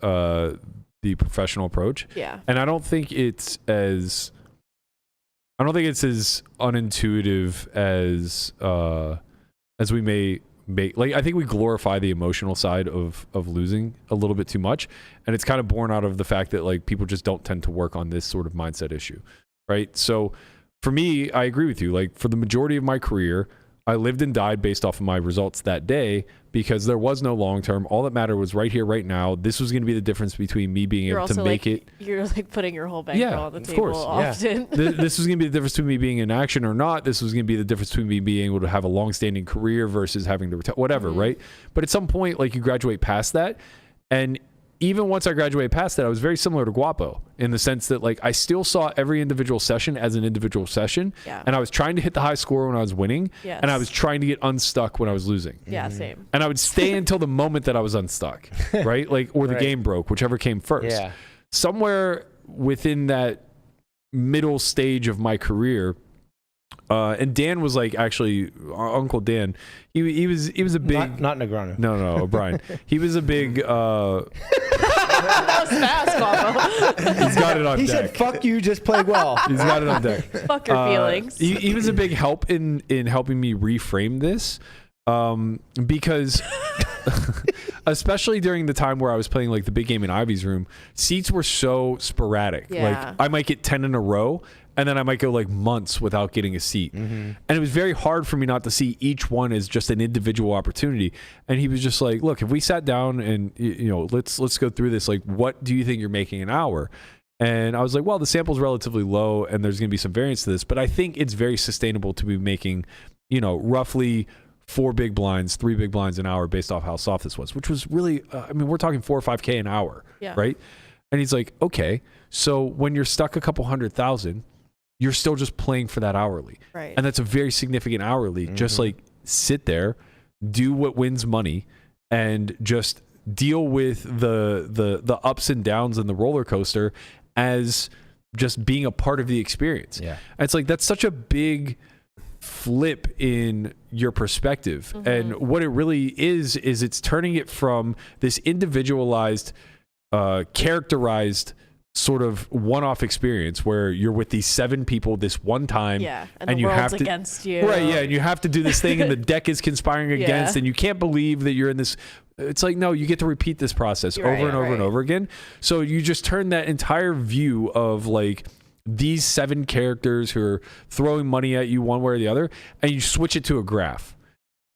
the professional approach. Yeah. And I don't think it's as unintuitive as we may make. Like, I think we glorify the emotional side of losing a little bit too much, and it's kind of born out of the fact that like people just don't tend to work on this sort of mindset issue, right? So for me, I agree with you. Like, for the majority of my career, I lived and died based off of my results that day because there was no long term. All that mattered was right here, right now. This was going to be the difference between me being able to make it. You're like putting your whole bankroll on the table often. This was going to be the difference between me being in action or not. This was going to be the difference between me being able to have a long-standing career versus having to retire, whatever, right? But at some point, like, you graduate past that, and even once I graduated past that, I was very similar to Guapo in the sense that like I still saw every individual session as an individual session, and I was trying to hit the high score when I was winning, and I was trying to get unstuck when I was losing. Yeah, same. And I would stay until the moment that I was unstuck, right? Like, or the game broke, whichever came first. Yeah. Somewhere within that middle stage of my career, and Dan was like, actually, Uncle Dan, he was a big not Negrano. No, O'Brien. He was a big That was fast, Guapo. he's got it on He deck. said, "Fuck you, just play well." He's got it on deck. Fuck your feelings. He was a big help in helping me reframe this, because especially during the time where I was playing like the big game in Ivy's room, seats were so sporadic. Yeah. Like, I might get 10 in a row, and then I might go like months without getting a seat. And it was very hard for me not to see each one as just an individual opportunity. And he was just like, look, if we sat down and, let's go through this, like, what do you think you're making an hour? And I was like, well, the sample's relatively low and there's going to be some variance to this, but I think it's very sustainable to be making, roughly 3 big blinds an hour based off how soft this was, which was really, we're talking 4 or 5K an hour, right? And he's like, okay, so when you're stuck a couple 100,000, you're still just playing for that hourly. Right. And that's a very significant hourly. Just like sit there, do what wins money, and just deal with the ups and downs and the roller coaster as just being a part of the experience. Yeah. And it's like, that's such a big flip in your perspective. And what it really is it's turning it from this individualized, characterized sort of one-off experience where you're with these 7 people this one time, and the you world's have to against you, right? Yeah, and you have to do this thing, and the deck is conspiring against, and you can't believe that you're in this. It's like, no, you get to repeat this process over and over and over again. So you just turn that entire view of like these 7 characters who are throwing money at you one way or the other, and you switch it to a graph,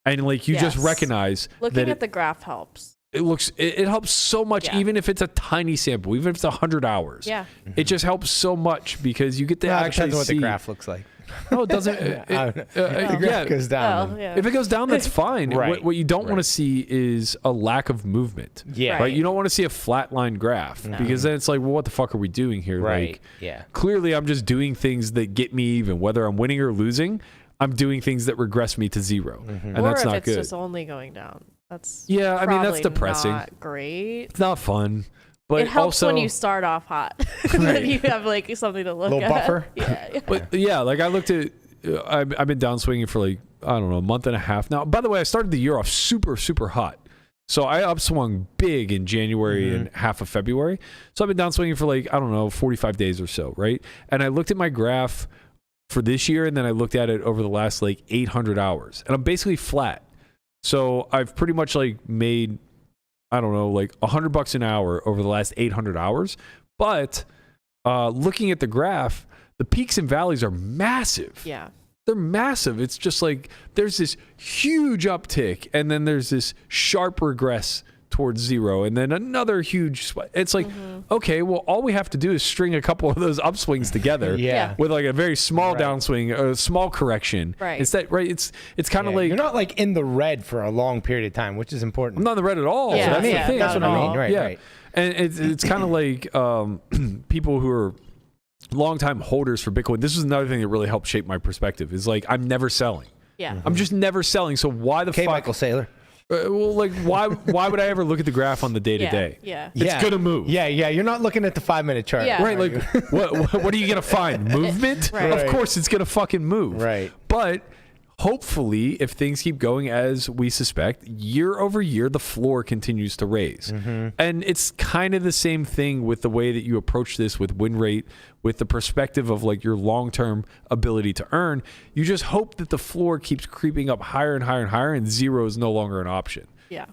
and like you just recognize looking at the graph helps. it helps so much, even if it's a tiny sample, even if it's 100 hours. Yeah. It just helps so much because you get to actually depends on what see the graph looks like. No, it doesn't. The graph goes down. Well, yeah. If it goes down, that's fine. Right. What you don't want to see is a lack of movement. Yeah. Right. You don't want to see a flatline graph because then it's like, well, what the fuck are we doing here? Right. Like, Yeah. clearly, I'm just doing things that get me even, whether I'm winning or losing. I'm doing things that regress me to 0, and or that's if not it's good. just only going down. That's Yeah, I mean, that's probably depressing. Not great. It's not fun, but It helps also, when you start off hot. Then you have like something to look Little at. buffer. Yeah. But yeah, like I looked at, I've been downswinging for like, I don't know, a month and a half now. By the way, I started the year off super, super hot. So I upswung big in January and half of February. So I've been downswinging for like, I don't know, 45 days or so, right? And I looked at my graph for this year, and then I looked at it over the last like 800 hours. And I'm basically flat. So I've pretty much like made, I don't know, like $100 an hour over the last 800 hours. But looking at the graph, the peaks and valleys are massive. Yeah. They're massive. It's just like there's this huge uptick, and then there's this sharp regress towards 0, and then another huge spike. It's like, okay, well, all we have to do is string a couple of those upswings together Yeah. with like a very small Right. downswing, a small correction. Right. Instead, right? It's kind of Yeah, like you're not like in the red for a long period of time, which is important. I'm not in the red at all. Yeah, That's the yeah, thing. that's what I mean. Right, yeah. right. And it's kind of like people who are longtime holders for Bitcoin. This is another thing that really helped shape my perspective. Is like I'm never selling. Yeah. I'm just never selling. So why the Okay, fuck? Michael Saylor. Well, like why would I ever look at the graph on the day to day? Yeah. It's gonna move. Yeah, yeah. You're not looking at the 5-minute chart. Yeah. Right, like what are you gonna find? Movement? Right. Of course it's gonna fucking move. Right. But hopefully, if things keep going as we suspect, year over year the floor continues to raise. And it's kind of the same thing with the way that you approach this with win rate, with the perspective of like your long-term ability to earn. You just hope that the floor keeps creeping up higher and higher and higher, and 0 is no longer an option. Yeah.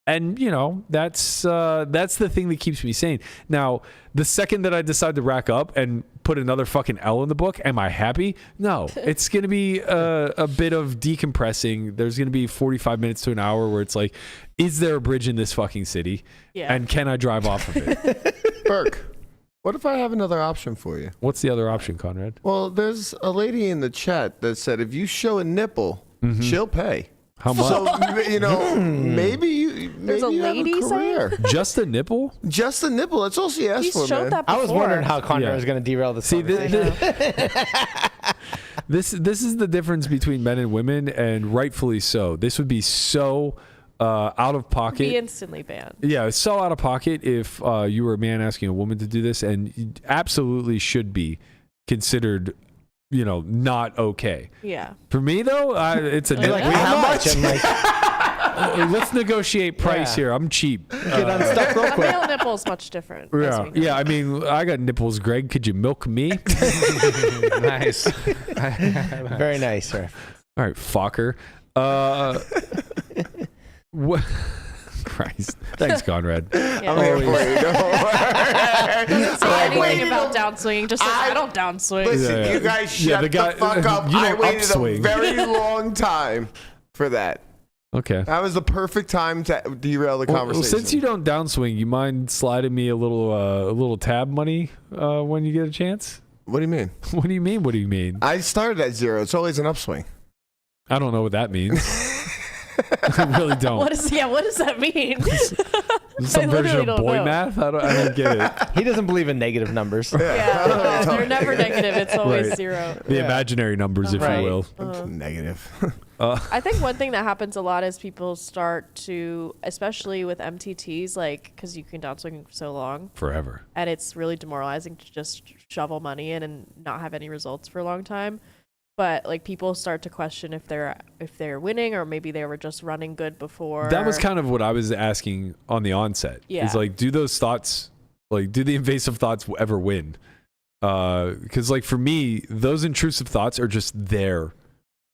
And you know that's the thing that keeps me sane. Now, the second that I decide to rack up and put another fucking L in the book, am I happy? No. It's gonna be a bit of decompressing. There's gonna be 45 minutes to an hour where it's like, is there a bridge in this fucking city? Yeah. And can I drive off of it? Burke, what if I have another option for you? What's the other option, Conrad? Well, there's a lady in the chat that said if you show a nipple, she'll pay. How much? So, you know, maybe you There's a have lady a career. Just a nipple? Just a nipple. That's all she asked He's for, showed man. that before. I was wondering how Conrad Yeah. was going to derail this. See, conversation. this is the difference between men and women, and rightfully so. This would be so out of pocket. Be instantly banned. Yeah, it's so out of pocket if you were a man asking a woman to do this, and you absolutely should be considered, you know, not okay. Yeah. For me, though, it's a You're like, how much? I'm like, let's negotiate price Yeah. here. I'm cheap. get unstuck real A quick. male nipple is much different. as Yeah, we know. yeah. I mean, I got nipples, Greg. Could you milk me? Nice. Very nice, sir. All right, fucker. What? Christ. Thanks, Conrad. Yeah. I'm here for you. Don't worry. Doesn't say I anything waited about a- downswinging. Just says, I don't downswing. Listen, Yeah, yeah. you guys Yeah, shut the guy- the fuck up. you I don't waited upswing. a very long time for that. Okay. That was the perfect time to derail the Well, conversation. since you don't downswing, you mind sliding me a little tab money when you get a chance? What do you mean? What do you mean? What do you mean? I started at 0. It's always an upswing. I don't know what that means. I really don't. What does that mean? Some I version literally of don't boy know. math? I don't get it. He doesn't believe in negative numbers. Yeah, they're never negative. It's always Right. 0. The imaginary numbers, if Right. you will. Negative. I think one thing that happens a lot is people start to, especially with MTTs, like, because you can downswing for so long, Forever. and it's really demoralizing to just shovel money in and not have any results for a long time. But like people start to question if they're winning, or maybe they were just running good before. That was kind of what I was asking on the onset. Yeah. Is like, do those thoughts, like, do the invasive thoughts ever win? Because like for me, those intrusive thoughts are just there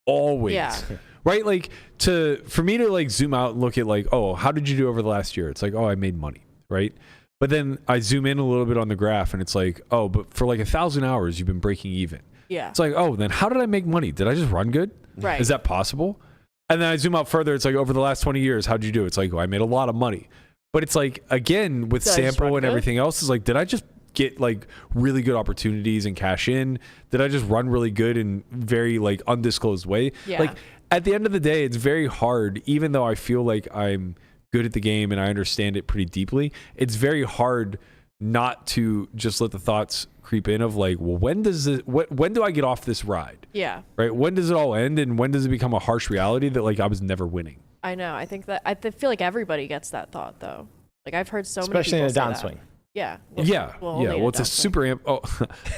always. Yeah. Right? Like for me to like zoom out and look at like, oh, how did you do over the last year? It's like, oh, I made money. Right? But then I zoom in a little bit on the graph and it's like, oh, but for like 1,000 hours, you've been breaking even. Yeah. It's like, oh, then how did I make money? Did I just run good? Right. Is that possible? And then I zoom out further. It's like, over the last 20 years, how'd you do? It's like, oh, I made a lot of money. But it's like, again, with Did I just sample run and good? everything else, is like, did I just get like really good opportunities and cash in? Did I just run really good in very like undisclosed way? Yeah. Like at the end of the day, it's very hard, even though I feel like I'm good at the game and I understand it pretty deeply, it's very hard not to just let the thoughts creep in of like, well, when do I get off this ride? Yeah. Right? When does it all end, and when does it become a harsh reality that like I was never winning? I know. I think that I feel like everybody gets that thought though. Like I've heard so Especially many in people a say that. downswing. Yeah. Yeah. Well, it's a super amp. Oh,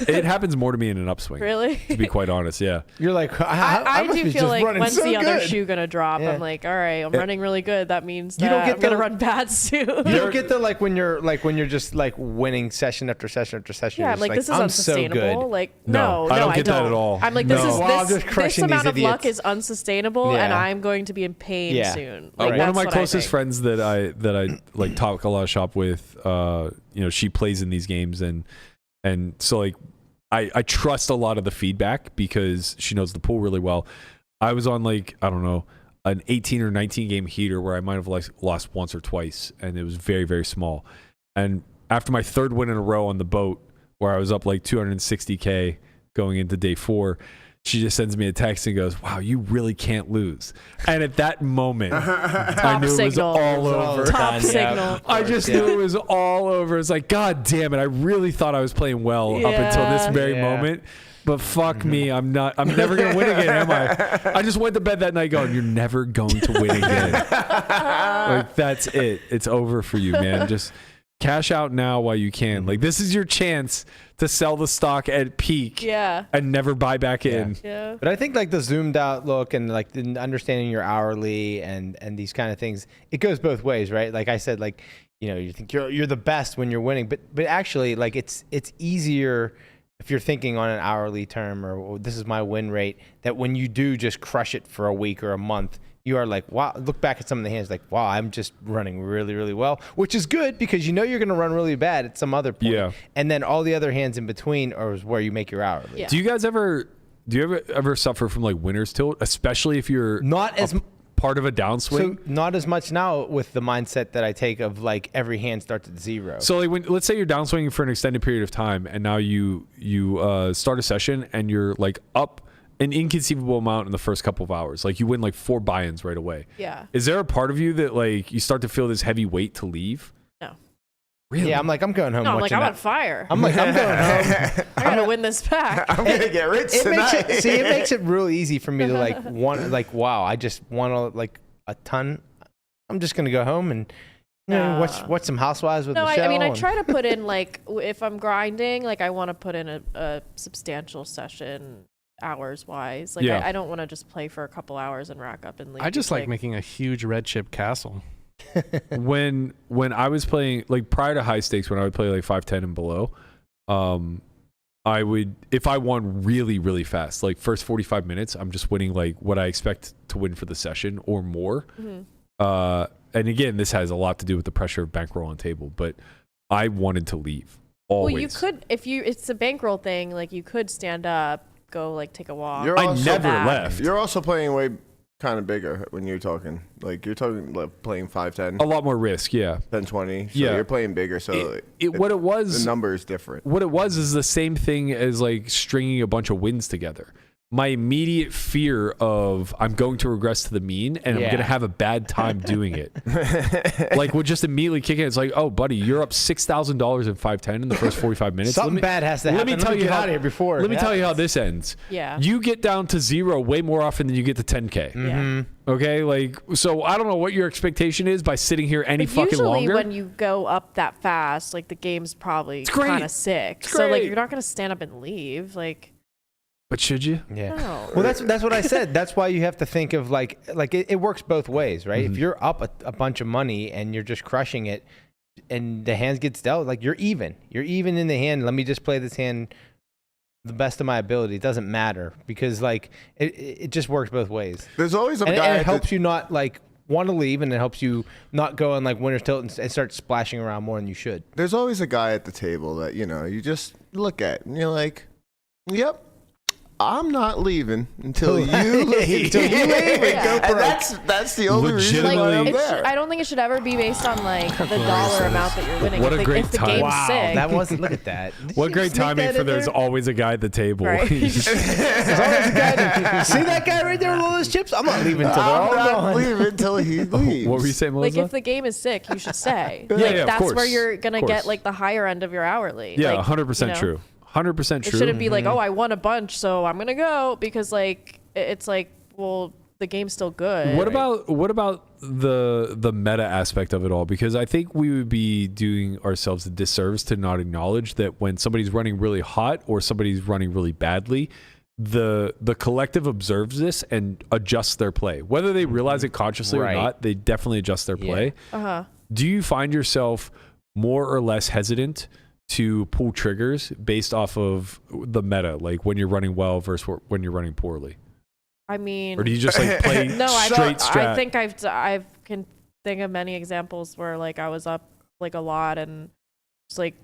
it happens more to me in an upswing. Really? To be quite honest, yeah. You're like, I must do be feel just like running when's so the other good. shoe gonna drop? Yeah. I'm like, all right, I'm running really good. That means that You don't get I'm gonna the- run bad soon. You don't get the like when you're just like winning session after session after session. Yeah, You're I'm just like, this is I'm so unsustainable. good. Like, No, no, I don't get that at all. I'm like, No. this is Wow, I'm just this crushing amount these of luck idiots. is unsustainable, and Yeah. I'm going to be in pain Yeah. soon. One Like, of my that's what I closest think. friends that I like talk a lot of shop with, she plays in these games, and so like I trust a lot of the feedback because she knows the pool really well. I was on like, I don't know, an 18 or 19 game heater where I might have lost once or twice, and it was very, very small. And after my third win in a row on the boat, where I was up like 260K going into day 4, she just sends me a text and goes, "Wow, you really can't lose." And at that moment, I knew it was signal. all over. Top signal. I just knew it was all over. It's like, God damn it. I really thought I was playing well up until this Yeah. very moment. But fuck me. I'm never going to win again, am I? I just went to bed that night going, you're never going to win again. Like, that's it. It's over for you, man. Just cash out now while you can. Like, this is your chance to sell the stock at peak and never buy back in. Yeah. But I think like the zoomed out look and like the understanding your hourly and these kind of things, it goes both ways, right? Like I said, like, you think you're the best when you're winning, but actually like it's easier if you're thinking on an hourly term or oh, this is my win rate, that when you do just crush it for a week or a month, you are like, wow, look back at some of the hands like, wow, I'm just running really, really well, which is good because you know you're going to run really bad at some other point. Yeah. And then all the other hands in between are where you make your hourly. Yeah. Do you ever suffer from like winner's tilt, especially if you're Not as part of a downswing? So not as much now with the mindset that I take of like every hand starts at 0. So like when, let's say you're downswinging for an extended period of time, and now you start a session and you're like up an inconceivable amount in the first couple of hours. Like you win like 4 buy-ins right away. Yeah. Is there a part of you that like you start to feel this heavy weight to leave? No. Really? Yeah, I'm like, I'm going home. No, I'm like, watching I'm that. on fire. I'm like, I'm going home. I gotta win this back. I'm gonna get rich It tonight. makes it real easy for me to like want, like, wow, I just want like a ton. I'm just gonna go home and watch some Housewives with No, Michelle. I mean, I and- try to put in like if I'm grinding, like I want to put in a substantial session hours wise. Like Yeah. I don't want to just play for a couple hours and rack up and leave. I just like making a huge red chip castle. when I was playing like prior to high stakes, when I would play like 5-10 and below, I would, if I won really, really fast, like first 45 minutes, I'm just winning like what I expect to win for the session or more. Mm-hmm. And again, this has a lot to do with the pressure of bankroll on table, but I wanted to leave always. Well, you could it's a bankroll thing. Like you could stand up, go like take a walk. You're I also never back. left. You're also playing way kind of bigger when you're talking. Like you're talking like playing 5-10, A lot more risk, yeah. 10-20. So Yeah. you're playing bigger. So What it was, the number is different. what it was is the same thing as like stringing a bunch of wins together. My immediate fear of I'm going to regress to the mean and I'm Yeah. going to have a bad time doing it. Like would just immediately kick in. It's like, oh, buddy, you're up $6,000 in 5-10 in the first 45 minutes. Something bad has to happen. Let me tell you get how, out of here before. Let me tell you how this ends. Yeah. You get down to 0 way more often than you get to 10K. Yeah. Okay, like so. I don't know what your expectation is by sitting here any But fucking usually longer. when you go up that fast, like the game's probably great. kind of sick. It's So like great. you're not gonna stand up and leave. Like But should you? Yeah. no. Well, that's what I said. That's why you have to think of like it works both ways, right? Mm-hmm. If you're up a bunch of money and you're just crushing it, and the hands gets dealt, like you're even. You're even in the hand. Let me just play this hand the best of my ability. It doesn't matter because like it just works both ways. There's always a And guy it helps you not like want to leave, and it helps you not go on like winner's tilt and start splashing around more than you should. There's always a guy at the table that you just look at and you're like, yep, I'm not leaving until you leave. Until you leave and go And broke. that's the only reason Like, why I'm it there. I don't think it should ever be based on like the dollar amount that you're winning. What if a the, great if the time. game's Wow, sick. that wasn't. Look at that. What great timing for there's always a guy at the table. Right. There's always a guy that- see that guy right there with all those chips? I'm not leaving until they're all I'm not gone. leaving until he leaves. What were you saying, Like Melissa? if the game is sick, you should stay. Yeah, Like, yeah, of that's where course. you're gonna Of course. get like the higher end of your hourly. Yeah, like, 100% you know, true. 100% It true. shouldn't be like, oh, I won a bunch, so I'm gonna go because like it's like, well, the game's still good. What about the meta aspect of it all? Because I think we would be doing ourselves a disservice to not acknowledge that when somebody's running really hot or somebody's running really badly, the collective observes this and adjusts their play. Whether they realize it consciously Right. or not, they definitely adjust their play. Do you find yourself more or less hesitant to pull triggers based off of the meta, like when you're running well versus when you're running poorly? I mean, Or do you just like play no, I straight don't. strat? I think I can think of many examples where like I was up like a lot and just like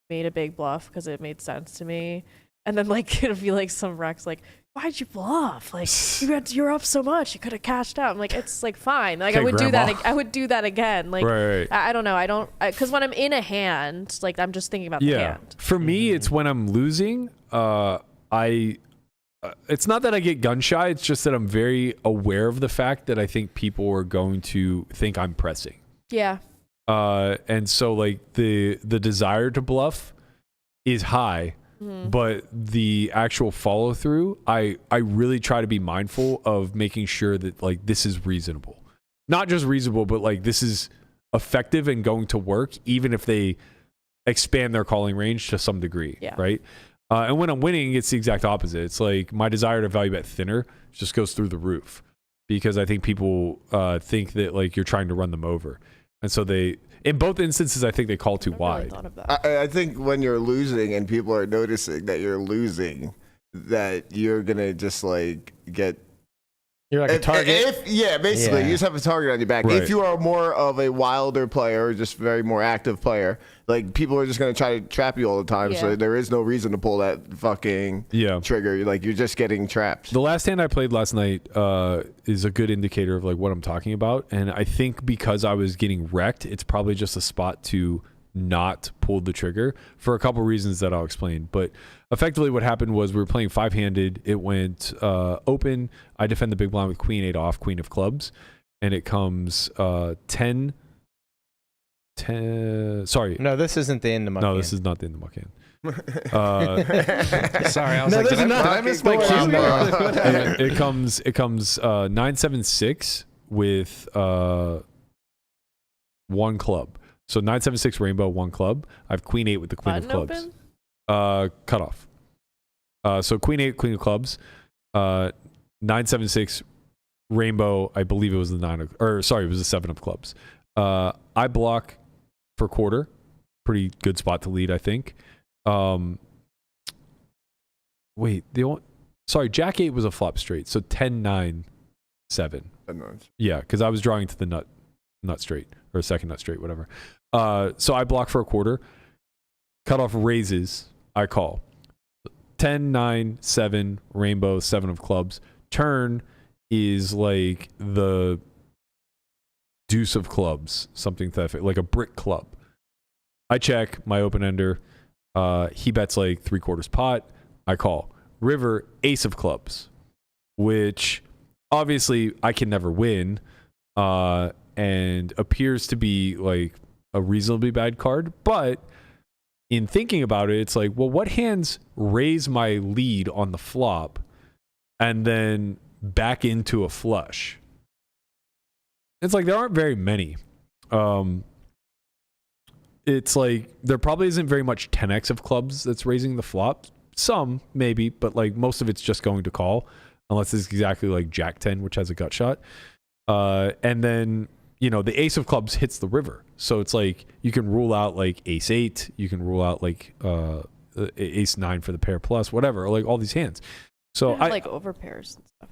made a big bluff because it made sense to me, and then like it'd be like some wrecks like, why'd you bluff? Like you're up so much, you could have cashed out. I'm like, it's like fine. Like Okay, I would do Grandma. that. I would do that again. Like Right. I don't know. I don't because when I'm in a hand, like I'm just thinking about the hand. For me, it's when I'm losing. It's not that I get gun shy. It's just that I'm very aware of the fact that I think people are going to think I'm pressing. Yeah. And so like the desire to bluff is high, but the actual follow through, I really try to be mindful of making sure that like this is reasonable, not just reasonable, but like this is effective and going to work, even if they expand their calling range to some degree. Yeah. Right. And when I'm winning, it's the exact opposite. It's like my desire to value bet thinner just goes through the roof because I think people think that like you're trying to run them over. And so in both instances, I think they call too I never really wide. thought of that. I think when you're losing and people are noticing that you're losing, that you're gonna just like get. You're like a target. Basically, Yeah. you just have a target on your back. Right. If you are more of a wilder player or just very more active player, like people are just going to try to trap you all the time. Yeah. So there is no reason to pull that fucking trigger. Like you're just getting trapped. The last hand I played last night is a good indicator of like what I'm talking about. And I think because I was getting wrecked, it's probably just a spot to not pull the trigger for a couple reasons that I'll explain. But effectively what happened was we were playing 5-handed. It went open. I defend the big blind with queen 8 off, queen of clubs. And it comes 10. Sorry. No, this isn't the end of my No, game. this is not the end of my hand. Sorry, I was No, like, this did is not- I miss my Fucking cue? Lamana. it comes 9-7-6 with 1 club. So 9-7-6 rainbow, 1 club. I have queen 8 with the queen Button of clubs. open? Cut off. So queen 8, queen of clubs. 9-7-6 rainbow. I believe it was the it was the 7 of clubs. I block for quarter. Pretty good spot to lead, I think. Jack 8 was a flop straight. So 10-9-7. Yeah, because I was drawing to the nut straight or second nut straight, whatever. So I block for a quarter. Cutoff raises. I call. 10-9-7 rainbow, 7 of clubs. Turn is like the deuce of clubs, something to that effect, like a brick club. I check my open ender. He bets like 3/4 pot. I call. River, ace of clubs, which obviously I can never win, and appears to be like a reasonably bad card. But in thinking about it, it's like, well, what hands raise my lead on the flop and then back into a flush? It's like there aren't very many. It's like there probably isn't very much 10x of clubs that's raising the flop. Some maybe, but like most of it's just going to call, unless it's exactly like Jack 10, which has a gut shot. And then, you know, the ace of clubs hits the river. So it's like you can rule out like ace 8, you can rule out like ace 9 for the pair plus, whatever, like all these hands. So I like over pairs and stuff.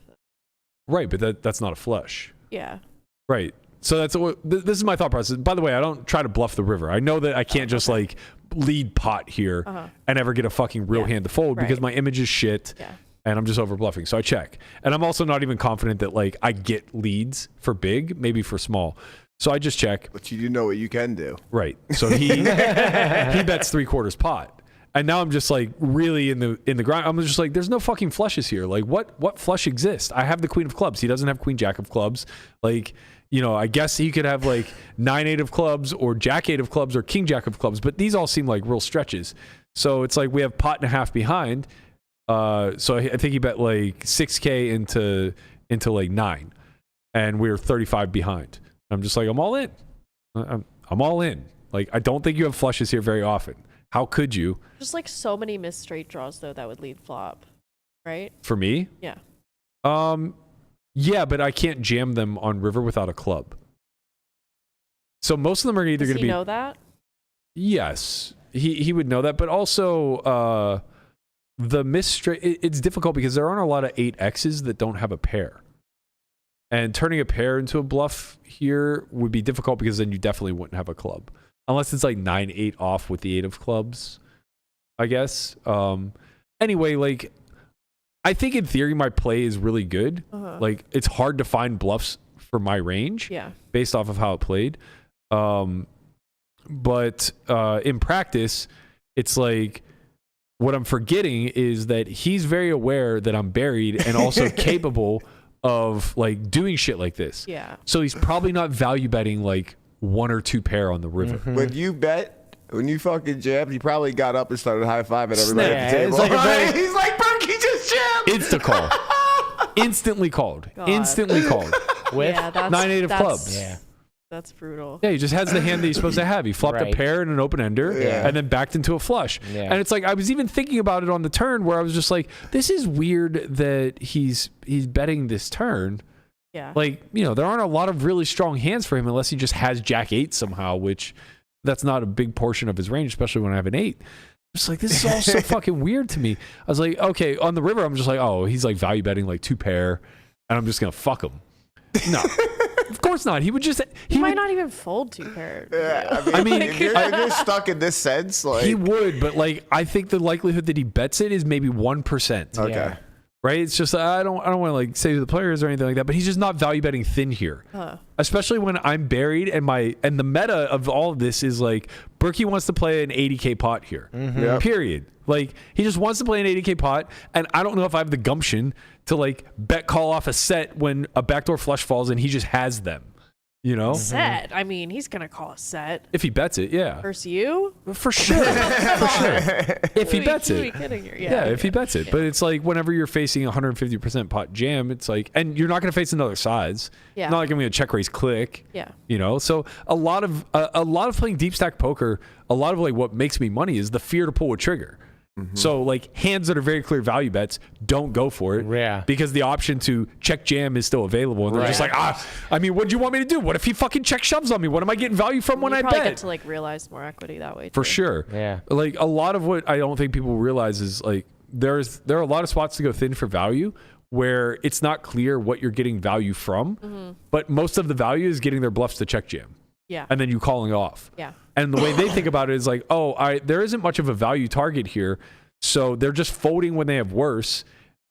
Right, but that's not a flush. Yeah. Right. So this is my thought process. By the way, I don't try to bluff the river. I know that I can't just like lead pot here and ever get a fucking real hand to fold because my image is shit. Yeah. and I'm just over bluffing. So I check. And I'm also not even confident that like I get leads for big, maybe for small. So I just check. But you do know what you can do. Right. So he bets 3/4 pot. And now I'm just like really in the grind. I'm just like, there's no fucking flushes here. Like what flush exists? I have the queen of clubs. He doesn't have queen jack of clubs. Like, you know, I guess he could have like 9/8 of clubs or jack 8 of clubs or king jack of clubs, but these all seem like real stretches. So it's like we have pot and a half behind. So I think he bet like 6K into like 9, and we were 35 behind. I'm just like, I'm all in. I'm all in. Like, I don't think you have flushes here very often. How could you? Just like so many missed straight draws though that would lead flop, right? For me? Yeah. Yeah, but I can't jam them on river without a club. So most of them are either going to be. Does he know that? Yes, he would know that, but also the miss straight. It's difficult because there aren't a lot of 8Xs that don't have a pair, and turning a pair into a bluff here would be difficult because then you definitely wouldn't have a club. Unless it's like 9/8 off with the 8 of clubs, I guess. Anyway, like, I think in theory my play is really good. Like, it's hard to find bluffs for my range, based off of how it played. But in practice, it's like what I'm forgetting is that he's very aware that I'm buried and also capable of like doing shit like this. Yeah. So he's probably not value betting like 1 or 2 pair on the river. When you bet, when you fucking jammed, he probably got up and started high-fiving everybody at the table. It's like He's like, Berkey just jammed! Insta call. Instantly called. God. Instantly called. With 9/8 of clubs. Yeah. That's brutal. Yeah, he just has the hand that he's supposed to have. He flopped a Right. pair and an open ender and then backed into a flush. Yeah. And it's like, I was even thinking about it on the turn where I was just like, this is weird that he's betting this turn. Yeah. Like, you know, there aren't a lot of really strong hands for him unless he just has jack 8 somehow, which that's not a big portion of his range, especially when I have an 8. Just like, this is all so fucking weird to me. I was like, okay, on the river, I'm just like, oh, he's like value betting like 2 pair, and I'm just going to fuck him. No, of course not. He would just, He might not even fold 2 pairs. Yeah, I mean, if you're stuck in this sense, like... he would, but like, I think the likelihood that he bets it is maybe 1%. Okay. Yeah. Right? It's just, I don't want to like say to the players or anything like that, but he's just not value betting thin here. Especially when I'm buried and the meta of all of this is like, Berkey wants to play an 80K pot here. Yep. Period. Like, he just wants to play an 80K pot, and I don't know if I have the gumption to like bet call off a set when a backdoor flush falls and he just has them. You know? Set. I mean, he's going to call a set. If he bets it, yeah. Versus you? For sure. For sure. If he bets Who are you it. kidding here? Yeah, if he bets it. But it's like whenever you're facing 150% pot jam, it's like, and you're not going to face another sides. Yeah. Not like I'm going to check raise click. Yeah. You know, so a lot of playing deep stack poker, a lot of like what makes me money is the fear to pull a trigger. So like hands that are very clear value bets, don't go for it. Yeah. Because the option to check jam is still available. And they're just like, I mean, what do you want me to do? What if he fucking check shoves on me? What am I getting value from when I probably bet? get to like realize more equity that way. For too. sure. Yeah. Like a lot of what I don't think people realize is like there are a lot of spots to go thin for value where it's not clear what you're getting value from, but most of the value is getting their bluffs to check jam. Yeah. And then you calling off. Yeah. And the way they think about it is like, there isn't much of a value target here. So they're just folding when they have worse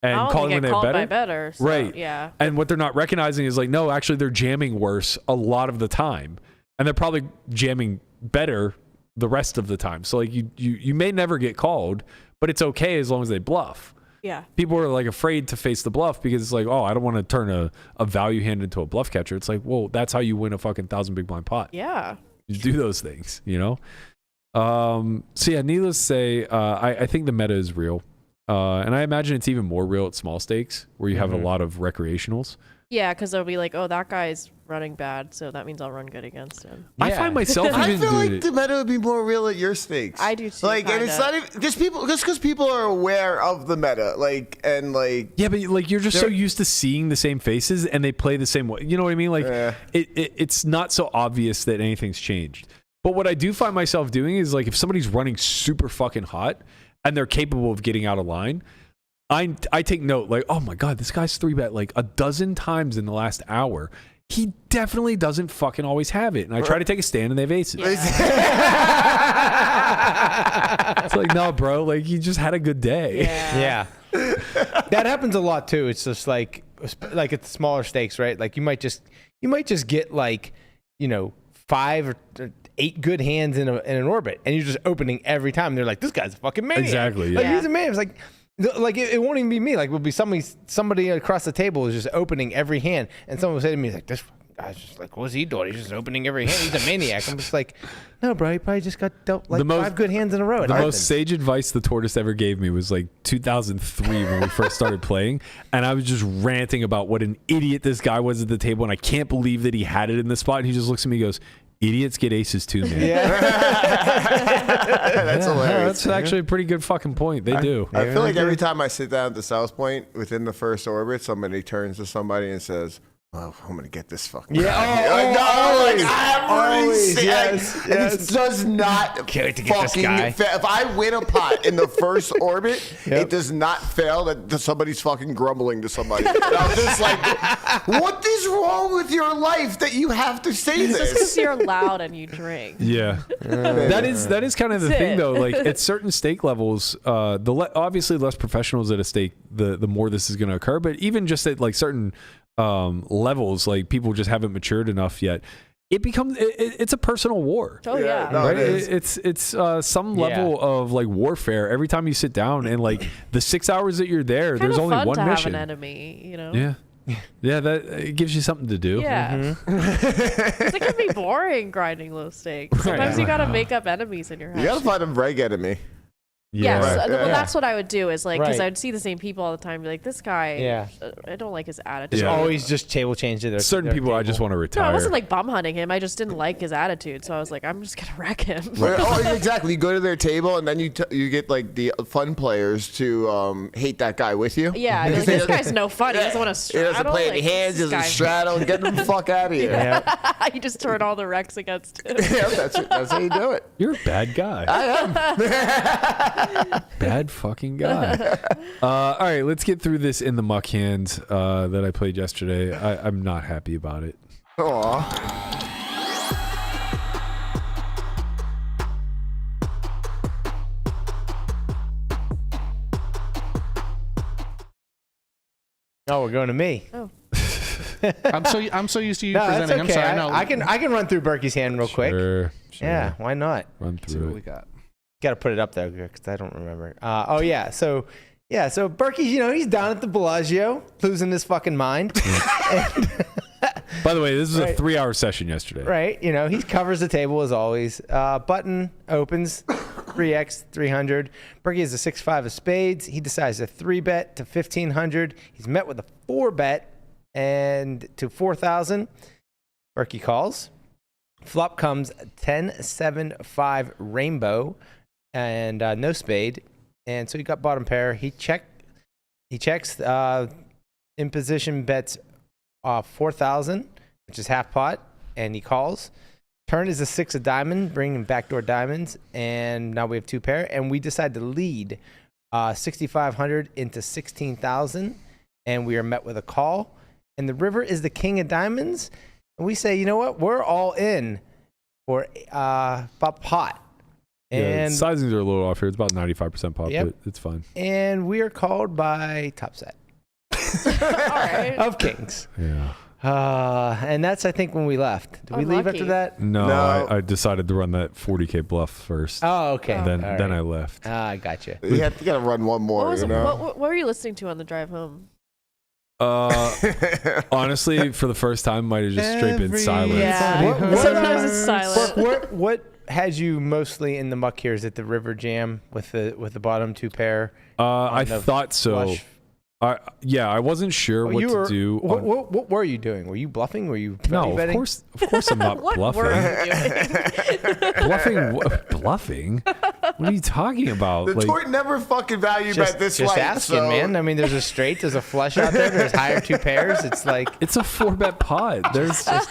and calling when they have better. By better. So, right. Yeah. And what they're not recognizing is like, no, actually they're jamming worse a lot of the time. And they're probably jamming better the rest of the time. So like you may never get called, but it's okay as long as they bluff. Yeah. People are like afraid to face the bluff because it's like, oh, I don't want to turn a value hand into a bluff catcher. It's like, well, that's how you win a fucking 1,000 big blind pot. Yeah. You do those things, you know? So yeah, needless to say, I think the meta is real. And I imagine it's even more real at small stakes where you have a lot of recreationals. Yeah, because they'll be like, oh, that guy's running bad, so that means I'll run good against him. I find myself I even feel doing like the meta would be more real at your stakes. I do too. Like, and it's not even just because people are aware of the meta, like, and like. Yeah, but like you're just so used to seeing the same faces and they play the same way. You know what I mean? Like it's not so obvious that anything's changed. But what I do find myself doing is like if somebody's running super fucking hot and they're capable of getting out of line, I take note like, oh my God, this guy's 3-bet like a dozen times in the last hour. He definitely doesn't fucking always have it. And I try to take a stand and they have aces. Yeah. It's like, no, bro, like he just had a good day. Yeah. Yeah. That happens a lot too. It's just like at the smaller stakes, right? Like you might just get like, 5 or 8 good hands in an orbit, and you're just opening every time. They're like, this guy's a fucking maniac. Exactly. Yeah. Like he's a man. It's like it won't even be me. Like it will be somebody across the table is just opening every hand, and someone will say to me like, this guy's just like, what's he doing? He's just opening every hand. He's a maniac. I'm just like, no, bro. He probably just got dealt like 5 good hands in a row. The most sage advice the tortoise ever gave me was like 2003 when we first started playing, and I was just ranting about what an idiot this guy was at the table, and I can't believe that he had it in the spot. And he just looks at me and goes, idiots get aces too, man. Yeah. That's hilarious. That's actually a pretty good fucking point. They do. I feel like every time I sit down at the South Point within the first orbit, somebody turns to somebody and says, "Oh, I'm gonna get this fucking guy." It does not Can't wait to get this guy. If I win a pot in the first orbit, it does not fail that somebody's fucking grumbling to somebody. And I'm just like, what is wrong with your life that you have to say It's just because this? you're loud and you drink. Yeah, that is kind of the That's thing it. though. Like at certain stake levels, obviously less professionals at a stake, the more this is going to occur. But even just at like certain levels, like people just haven't matured enough yet. It becomes it's a personal war. Oh yeah. No, Right? it is. It's some level of like warfare every time you sit down, and like the 6 hours that you're there, Kind there's of only fun one to mission. have an enemy, Yeah, that it gives you something to do. Yeah. 'Cause it can be boring grinding low stakes. Sometimes you gotta make up enemies in your head. You gotta find a reg enemy. Yes, Right. well, Yeah. that's what I would do is like, because Right. I would see the same people all the time, be like, this guy, Yeah. I don't like his attitude. Just Yeah. always just table change to their Certain their people, I table. just want to No, retire. I wasn't like bum hunting him. I just didn't like his attitude. So I was like, I'm just going to wreck him. Exactly. You go to their table and then you get like the fun players to hate that guy with you. Yeah, I'd be like, this guy's no fun. He doesn't want to He straddle. doesn't play any like, hands. He this doesn't guy- straddle. Get the fuck out of here. You just turn all the wrecks against him. Yeah, that's how you do it. You're a bad guy. I am. Bad fucking guy. All right, let's get through this in the muck hand that I played yesterday. I'm not happy about it. Aw. Oh, we're going to me. Oh. I'm so used to you No, that's presenting. okay. I'm sorry. No, I can run through Berkey's hand real quick. Sure. Yeah, why not? Run see what through we it. got. Got to put it up there because I don't remember. So Berkey, he's down at the Bellagio, losing his fucking mind. By the way, this was a Right. 3-hour session yesterday. Right, he covers the table as always. Button opens, 3x 300. Berkey has a 6-5 of spades. He decides a 3-bet to 1,500. He's met with a 4-bet and to 4,000. Berkey calls. Flop comes 10-7-5 rainbow and no spade, and so he got bottom pair. He checks in position, bets 4,000, which is half pot, and he calls. Turn is a 6 of diamond, bringing backdoor diamonds, and now we have 2 pair, and we decide to lead 6,500 into 16,000, and we are met with a call. And the river is the king of diamonds, and we say, you know what, we're all in for pot. Yeah, And sizings are a little off here. It's about 95% pop, Yep. but it's fine. and we are called by top set All right. of kings. Yeah. And that's, I think, when we left. Did we leave after Unlucky. that? No, No. I decided to run that 40K bluff first. Oh, okay. Then All then I right. left. I got you. You gotta run one more. What were you listening to on the drive home? Honestly, for the first time, might have just straight been silent. Yeah. What- Sometimes it's silent. What has you mostly in the muck here? Is it the river jam with the bottom 2 pair? I on the thought so. flush? I wasn't sure what to do. What were you doing? Were you bluffing? Were you No, value of betting? course I'm not What bluffing. were you doing? Bluffing? What are you talking about? The tort never fucking value bet this just way. asking, so man. I mean, there's a straight, there's a flush out there, there's higher 2 pairs. It's like it's a 4-bet pot. There's just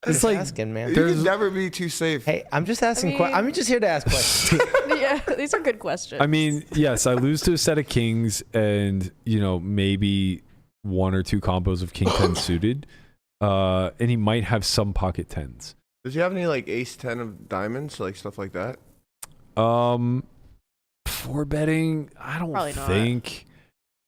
it's like asking, man. You can never be too safe. Hey, I'm just asking. I mean- I'm just here to ask questions. Yeah, these are good questions. I mean, yes, I lose to a set of kings and, maybe 1 or 2 combos of king 10 suited. And he might have some pocket 10s. Does he have any like ace 10 of diamonds, like stuff like that? 4 betting, I don't Probably not. think.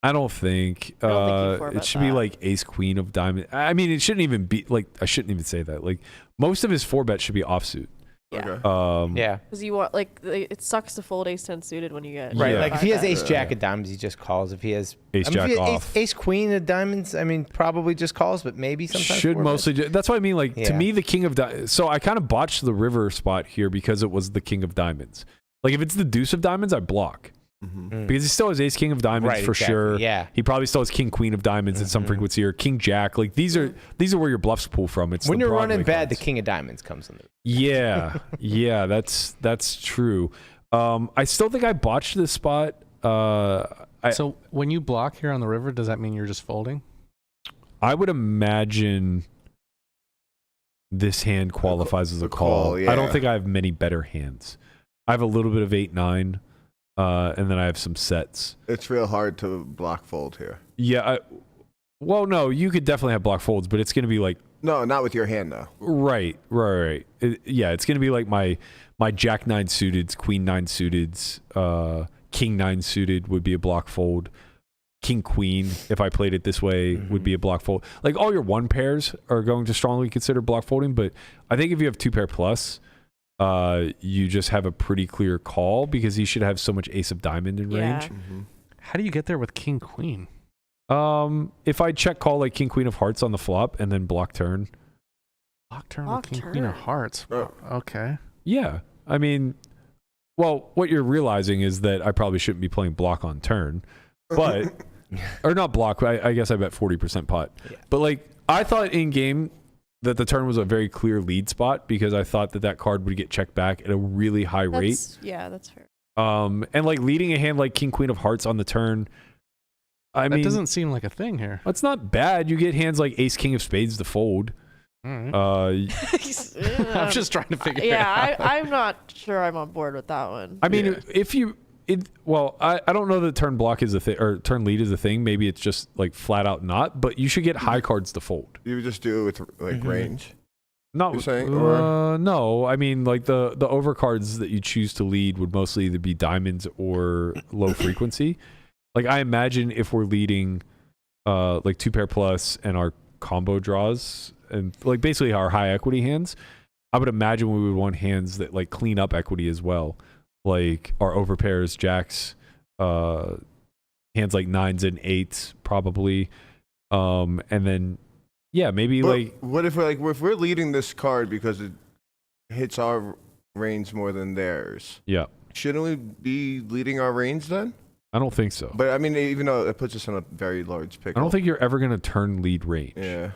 I don't think. I don't think you four it bet should be that. like ace queen of diamond. I mean, it shouldn't even be like. I shouldn't even say that. Like most of his 4-bet should be offsuit. Yeah. Okay. Yeah. Because you want it sucks to fold ace 10 suited when you get Right, Yeah. like if he has 5-bet. ace jack of diamonds, he just calls. If he has Ace I mean, if jack he has off. ace queen of diamonds, I mean, probably just calls, but maybe sometimes Should 4-bet. mostly. That's what I mean. Like to Yeah. me, the king of so I kind of botched the river spot here because it was the king of diamonds. Like if it's the deuce of diamonds, I block because he still has ace king of diamonds Right, for exactly, sure. yeah. He probably still has king queen of diamonds at some frequency or king jack. Like these are where your bluffs pull from. It's When the you're Broadway running bad, the cards. king of diamonds comes in. Yeah, yeah, that's true. I still think I botched this spot. So when you block here on the river, does that mean you're just folding? I would imagine this hand qualifies as a call. yeah. I don't think I have many better hands. I have a little bit of 8-9, and then I have some sets. It's real hard to block fold here. Yeah. Well, no, you could definitely have block folds, but it's going to be like No, not with your hand though. right. Yeah, it's going to be like my jack 9 suited, queen 9 suited, king 9 suited would be a block fold. King queen, if I played it this way, would be a block fold. Like all your 1 pairs are going to strongly consider block folding, but I think if you have 2 pair plus, you just have a pretty clear call because he should have so much ace of diamond in Yeah. range. How do you get there with king queen? If I check call like king queen of hearts on the flop and then block turn, Block turn Block with king queen of turn. hearts. Oh. Okay. yeah. I mean, well, what you're realizing is that I probably shouldn't be playing block on turn, but or not block. I guess I bet 40% pot. Yeah. But like I thought in game that the turn was a very clear lead spot because I thought that card would get checked back at a really high rate. Yeah, that's fair. And like leading a hand like king queen of hearts on the turn. I That mean, doesn't seem like a thing here. it's not bad. You get hands like ace king of spades to fold. All right. I'm I'm just trying to figure it Yeah, out. I'm not sure I'm on board with that one. I mean, Yeah. if you, I don't know that turn block is a thing or turn lead is a thing. Maybe it's just like flat out not. But you should get high cards to fold. You would just do it with like range. Not You're saying, or- no. I mean, like the overcards that you choose to lead would mostly either be diamonds or low frequency. Like I imagine if we're leading, like 2 pair plus and our combo draws and like basically our high equity hands, I would imagine we would want hands that like clean up equity as well, like our overpairs, jacks, hands like 9s and 8s probably, and then yeah, maybe But like what if we're leading this card because it hits our range more than theirs? yeah. Shouldn't we be leading our range then? I don't think so. But I mean, even though it puts us in a very large pickle. I don't think you're ever gonna turn lead range. Yeah.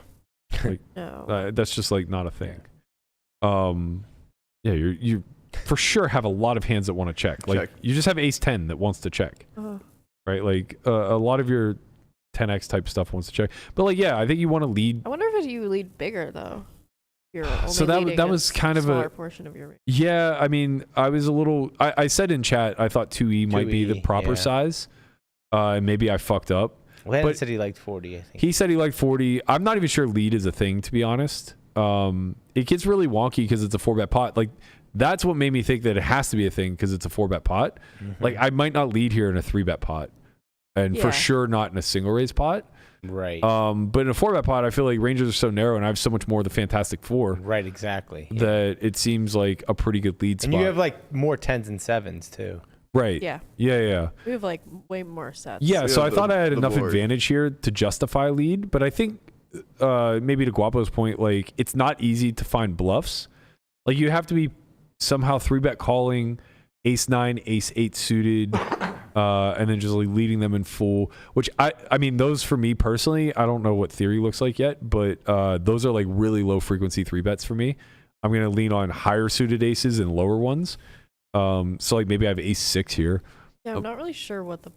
No. That's just like not a thing. Yeah, you for sure have a lot of hands that want to check. Like Check. you just have ace 10 that wants to check, Uh, right? Like a lot of your 10x type stuff wants to check. But like yeah, I think you want to lead. I wonder if you lead bigger though. You're only So that leading that was kind of smaller a portion of your range. yeah. I mean, I was a little. I said in chat I thought 2e might be the 2E, proper yeah. size. And maybe I fucked up. Landon But- said he liked 40, I think. He said he liked 40. I'm not even sure lead is a thing, to be honest. It gets really wonky because it's a 4-bet pot. Like, that's what made me think that it has to be a thing because it's a 4-bet pot. Like, I might not lead here in a 3-bet pot. And for Yeah. sure not in a single raise pot. Right. But in a 4-bet pot, I feel like ranges are so narrow and I have so much more of the Fantastic Four right, exactly. Yeah. that it seems like a pretty good lead spot. And you have like more 10s and 7s too. right. Yeah. Yeah. We have like way more sets. Yeah, so Yeah, I thought I had the enough board. advantage here to justify lead, but I think maybe to Guapo's point, like it's not easy to find bluffs. Like you have to be somehow 3-bet calling ace 9, ace 8 suited, and then just like leading them in full. Which I mean, those for me personally, I don't know what theory looks like yet, but those are like really low frequency 3-bets for me. I'm gonna lean on higher suited aces and lower ones. So like maybe I have ace 6 here. Yeah, I'm not really sure what the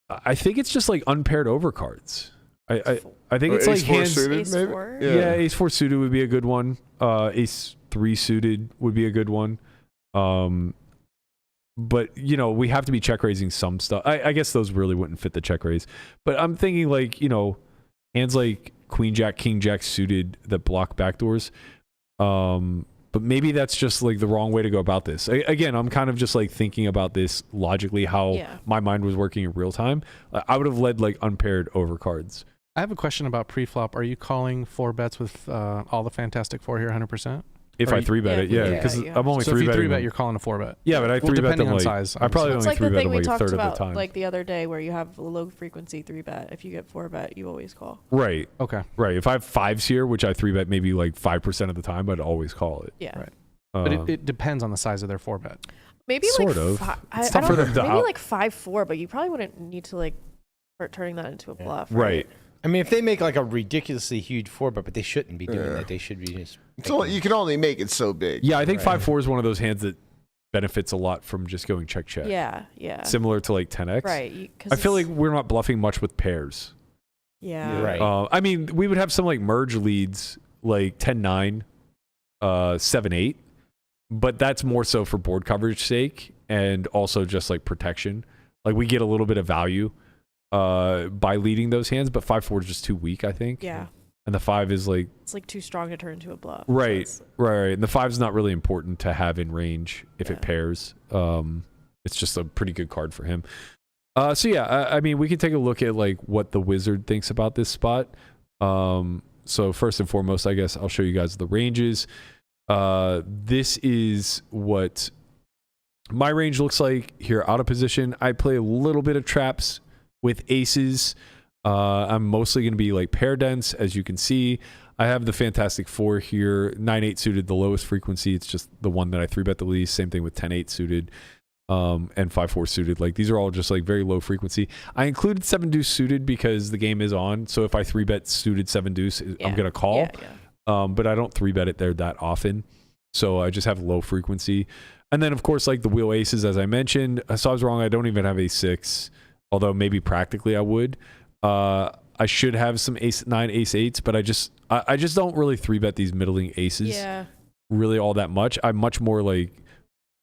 I think it's just like unpaired overcards. I think Or it's ace like 4 hands. suited, Ace maybe? 4? Yeah, ace 4 suited would be a good one. Ace 3 suited would be a good one. But you know, we have to be check raising some stuff. I guess those really wouldn't fit the check raise. But I'm thinking like, you know, hands like queen jack, king jack suited that block backdoors. But But maybe that's just like the wrong way to go about this. Again, I'm kind of just like thinking about this logically, how my mind was working in real time. I would have led like unpaired overcards. I have a question about pre-flop. Are you calling 4 bets with all the Fantastic Four here 100%? If I 3-bet it, because I'm only 3-betting. So if you 3-bet, you're calling a 4-bet. Yeah, but I 3-bet them on like, size. I probably It's only like the 3-bet thing them we like a talked third of the about time. like the other day where you have a low frequency 3-bet. If you get 4-bet, you always call. Right. Okay. Right. If I have 5s here, which I 3-bet maybe like 5% of the time, I'd always call it. Yeah. Right. But it depends on the size of their 4-bet. Maybe sort like of. I tough for don't them know, to maybe like 5-4, but you probably wouldn't need to like start turning that into a bluff. Right. I mean, if they make like a ridiculously huge 4-bet, but they shouldn't be doing that. They should be just. So you can only make it so big. Yeah, I think 5-4 is one of those hands that benefits a lot from just going check. Yeah. Yeah. Similar to like 10x. Right. I feel like we're not bluffing much with pairs. Yeah. Right. I mean, we would have some like merge leads like 10-9, 7-8, but that's more so for board coverage sake and also just like protection. Like we get a little bit of value by leading those hands, but 5-4 is just too weak, I think. Yeah. And the 5 is like it's like too strong to turn into a bluff. Right. And the 5 is not really important to have in range if it pairs. It's just a pretty good card for him. So yeah, I mean, we can take a look at like what the wizard thinks about this spot. So first and foremost, I guess I'll show you guys the ranges. This is what my range looks like here out of position. I play a little bit of traps with aces. I'm mostly going to be like pair dense, as you can see. I have the Fantastic Four here, 9-8 suited, the lowest frequency. It's just the one that I 3-bet the least. Same thing with 10-8 suited and 5-4 suited. Like these are all just like very low frequency. I included 7-deuce suited because the game is on. So if I 3-bet suited 7-deuce, I'm going to call. But I don't 3-bet it there that often. So I just have low frequency. And then, of course, like the wheel aces, as I mentioned. So I was wrong. I don't even have ace-6, although maybe practically I would. I should have some ace-9, ace-8s, but I just don't really 3-bet these middling aces really all that much. I'm much more like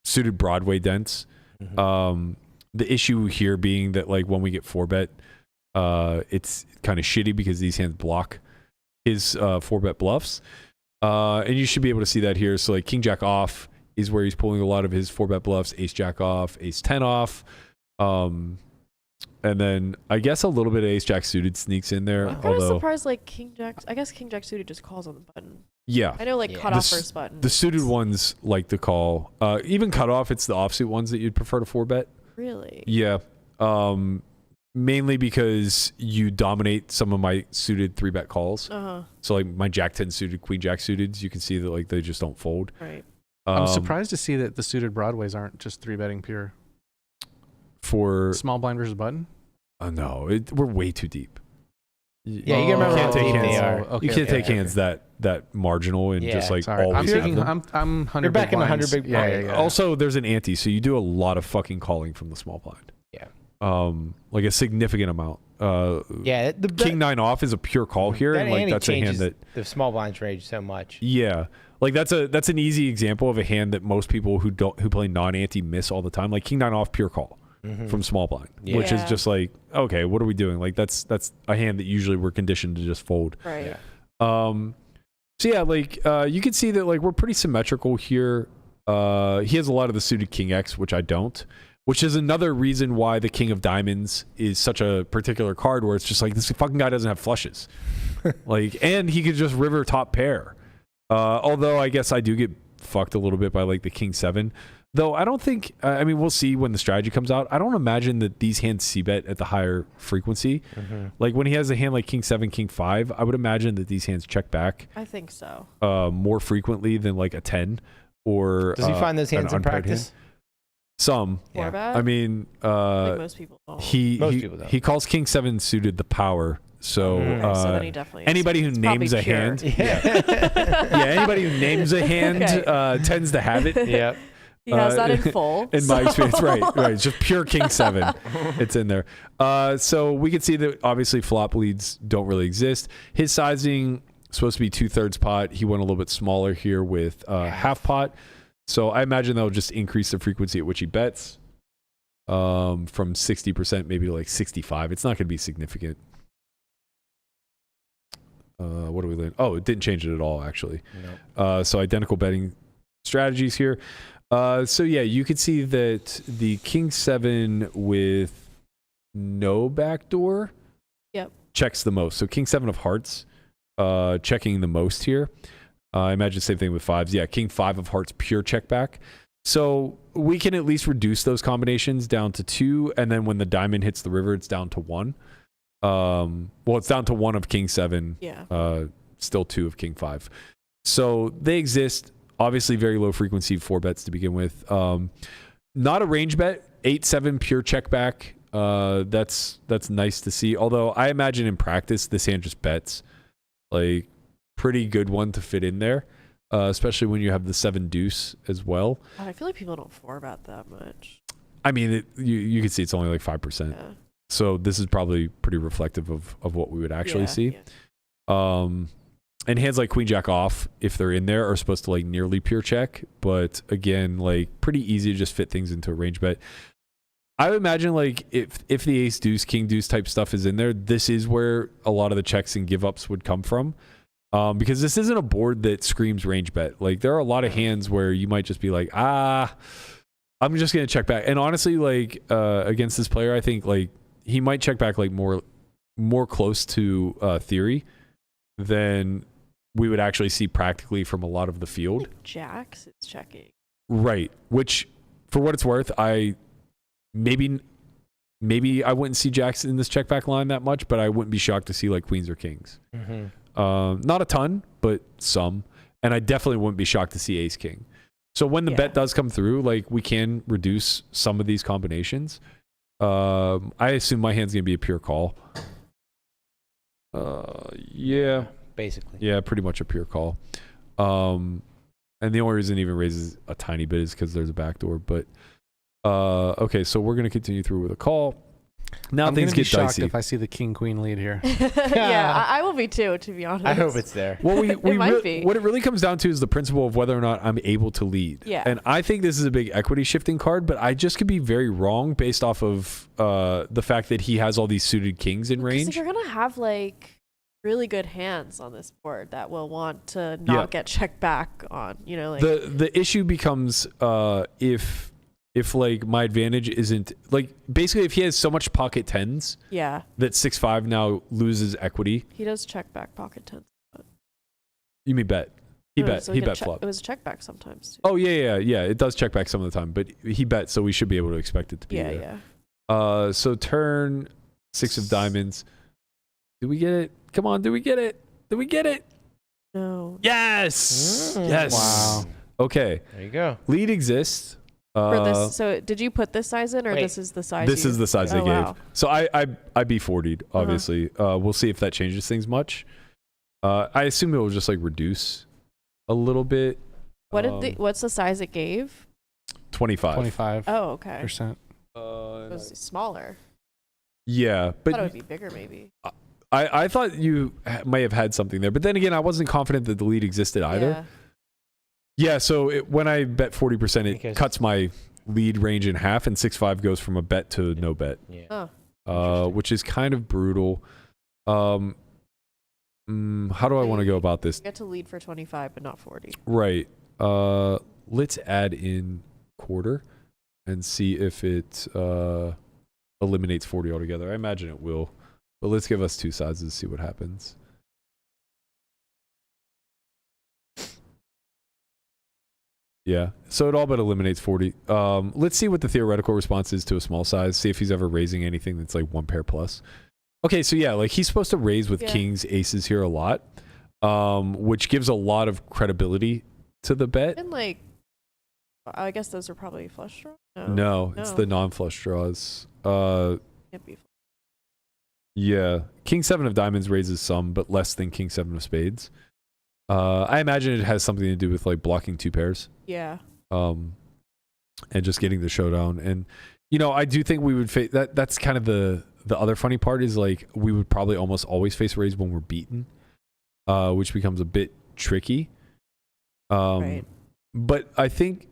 suited Broadway dense. The issue here being that like when we get 4-bet, it's kind of shitty because these hands block his 4-bet bluffs. And you should be able to see that here. So like King Jack off is where he's pulling a lot of his 4-bet bluffs, Ace Jack off, Ace 10 off. And then I guess a little bit of Ace Jack suited sneaks in there. I'm kind of surprised like King Jack. I guess King Jack suited just calls on the button. Yeah. I know like cut off first button. The suited ones like to call. Even cut off, it's the offsuit ones that you'd prefer to 4-bet. Really? Yeah. Mainly because you dominate some of my suited 3-bet calls. So like my Jack 10 suited, Queen Jack suited, you can see that like they just don't fold. Right. I'm surprised to see that the suited Broadways aren't just 3-betting pure. For small blind versus button? No, we're way too deep. Yeah, you can remember how deep they are. Okay, you can't take hands that marginal and just like always have them. I'm 100 You're back in 100 blinds. big blind. Yeah. Also, there's an ante, so you do a lot of fucking calling from the small blind. Yeah. Like a significant amount. The King 9 off is a pure call here, and like that's a hand that the small blinds range so much. Yeah. Like that's an easy example of a hand that most people who play non-ante miss all the time. Like King 9 off, pure call. From small blind, which is just like, okay, what are we doing? Like that's a hand that usually we're conditioned to just fold. Right. So yeah, like you can see that like we're pretty symmetrical here. He has a lot of the suited King X, which I don't, which is another reason why the King of Diamonds is such a particular card where it's just like this fucking guy doesn't have flushes. Like, and he could just river top pair. Although I guess I do get fucked a little bit by like the King 7. Though I don't think, I mean, we'll see when the strategy comes out. I don't imagine that these hands c-bet at the higher frequency. Like when he has a hand like King 7, King 5, I would imagine that these hands check back. I think so. More frequently than like a 10 or. Does he find those hands in practice? Hand. Some. Yeah. I mean, like most people don't. He calls King 7 suited the power. So, so then he definitely anybody who names a hand. Anybody who names a hand tends to have it. Yeah. He has that in full. In my experience, right. It's just pure King 7. It's in there. So we can see that obviously flop leads don't really exist. His sizing is supposed to be 2/3 pot. He went a little bit smaller here with half pot. So I imagine that'll just increase the frequency at which he bets from 60% maybe to like 65. It's not going to be significant. What do we learn? Oh, it didn't change it at all, actually. So identical betting strategies here. So yeah, you could see that the king 7 with no backdoor checks the most. So king 7 of hearts checking the most here. I imagine same thing with 5s. Yeah, king 5 of hearts pure check back. So we can at least reduce those combinations down to 2, and then when the diamond hits the river, it's down to 1. Well, it's down to 1 of king 7. Yeah. Still 2 of king 5. So they exist. Obviously, very low frequency 4 bets to begin with. Not a range bet. 8-7 pure check back. That's nice to see. Although I imagine in practice this hand just bets. Like pretty good one to fit in there, especially when you have the 7 deuce as well. God, I feel like people don't 4-bet that much. I mean, you can see it's only like 5%. Yeah. So this is probably pretty reflective of what we would actually see. Yeah. And hands like queen jack off, if they're in there, are supposed to like nearly pure check. But again, like pretty easy to just fit things into a range bet. I would imagine like if the ace deuce, king deuce type stuff is in there, this is where a lot of the checks and give ups would come from. Because this isn't a board that screams range bet. Like there are a lot of hands where you might just be like, I'm just going to check back. And honestly, like against this player, I think like he might check back like more close to theory than we would actually see practically from a lot of the field. Like jacks is checking. Right. Which, for what it's worth, maybe I wouldn't see jacks in this check back line that much, but I wouldn't be shocked to see like queens or kings. Mm-hmm. Not a ton, but some. And I definitely wouldn't be shocked to see ace king. So when the bet does come through, like we can reduce some of these combinations. I assume my hand's going to be a pure call. Yeah. Basically. Yeah, pretty much a pure call. And the only reason it even raises a tiny bit is because there's a backdoor. But okay, so we're gonna continue through with a call. Now I'm things gonna be get shocked dicey. if I see the king queen lead here. Yeah, I will be too, to be honest. I hope it's there. Well, It might be. What it really comes down to is the principle of whether or not I'm able to lead. Yeah. And I think this is a big equity shifting card, but I just could be very wrong based off of the fact that he has all these suited kings in Because range. you're gonna have like really good hands on this board that will want to not get checked back on. You know, like The issue becomes if like my advantage isn't like basically if he has so much pocket tens that 6-5 now loses equity. He does check back pocket tens. You mean bet? He bet flop. It was a check back sometimes too. Oh yeah. It does check back some of the time, but he bet, so we should be able to expect it to be there. Yeah. So turn 6 of diamonds. Do we get it? Come on, do we get it? Did we get it? No. Yes. Yes. Wow. Okay. There you go. Lead exists. For this, so did you put this size in, or this is the size? This is the size they gave. Wow. So I B40'd, obviously. We'll see if that changes things much. I assume it will just like reduce a little bit. What's the size it gave? 25. 25%. Oh, okay. Percent. It was smaller. Yeah, I but thought it would be bigger, maybe. I thought you may have had something there, but then again, I wasn't confident that the lead existed either. Yeah, so when I bet 40%, it cuts my lead range in half, and 6-5 goes from a bet to no bet. Yeah. Which is kind of brutal. How do I want to go about this? You get to lead for 25, but not 40. Right. Let's add in quarter and see if it eliminates 40 altogether. I imagine it will. But let's give us two sides and see what happens. Yeah, so it all but eliminates 40. Let's see what the theoretical response is to a small size. See if he's ever raising anything that's like 1 pair plus. Okay, so yeah, like he's supposed to raise with kings, aces here a lot, which gives a lot of credibility to the bet. And like, I guess those are probably flush draws. No, it's the non-flush draws. Can't be. Yeah, king 7 of diamonds raises some, but less than king 7 of spades. I imagine it has something to do with like blocking 2 pairs. Yeah. And just getting the showdown. And you know, I do think we would face that. That's kind of the other funny part is like we would probably almost always face raise when we're beaten, which becomes a bit tricky. Right. But I think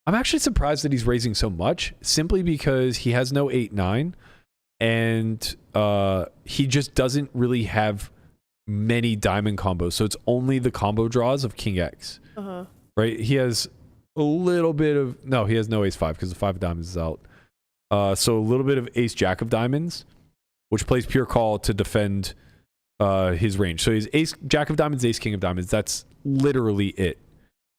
I'm actually surprised that he's raising so much, simply because he has no 8-9, and he just doesn't really have many diamond combos. So it's only the combo draws of king X. right? He has a little bit of he has no ace 5 because the 5 of diamonds is out. So a little bit of ace jack of diamonds, which plays pure call to defend his range. So he's ace jack of diamonds, ace king of diamonds. That's literally it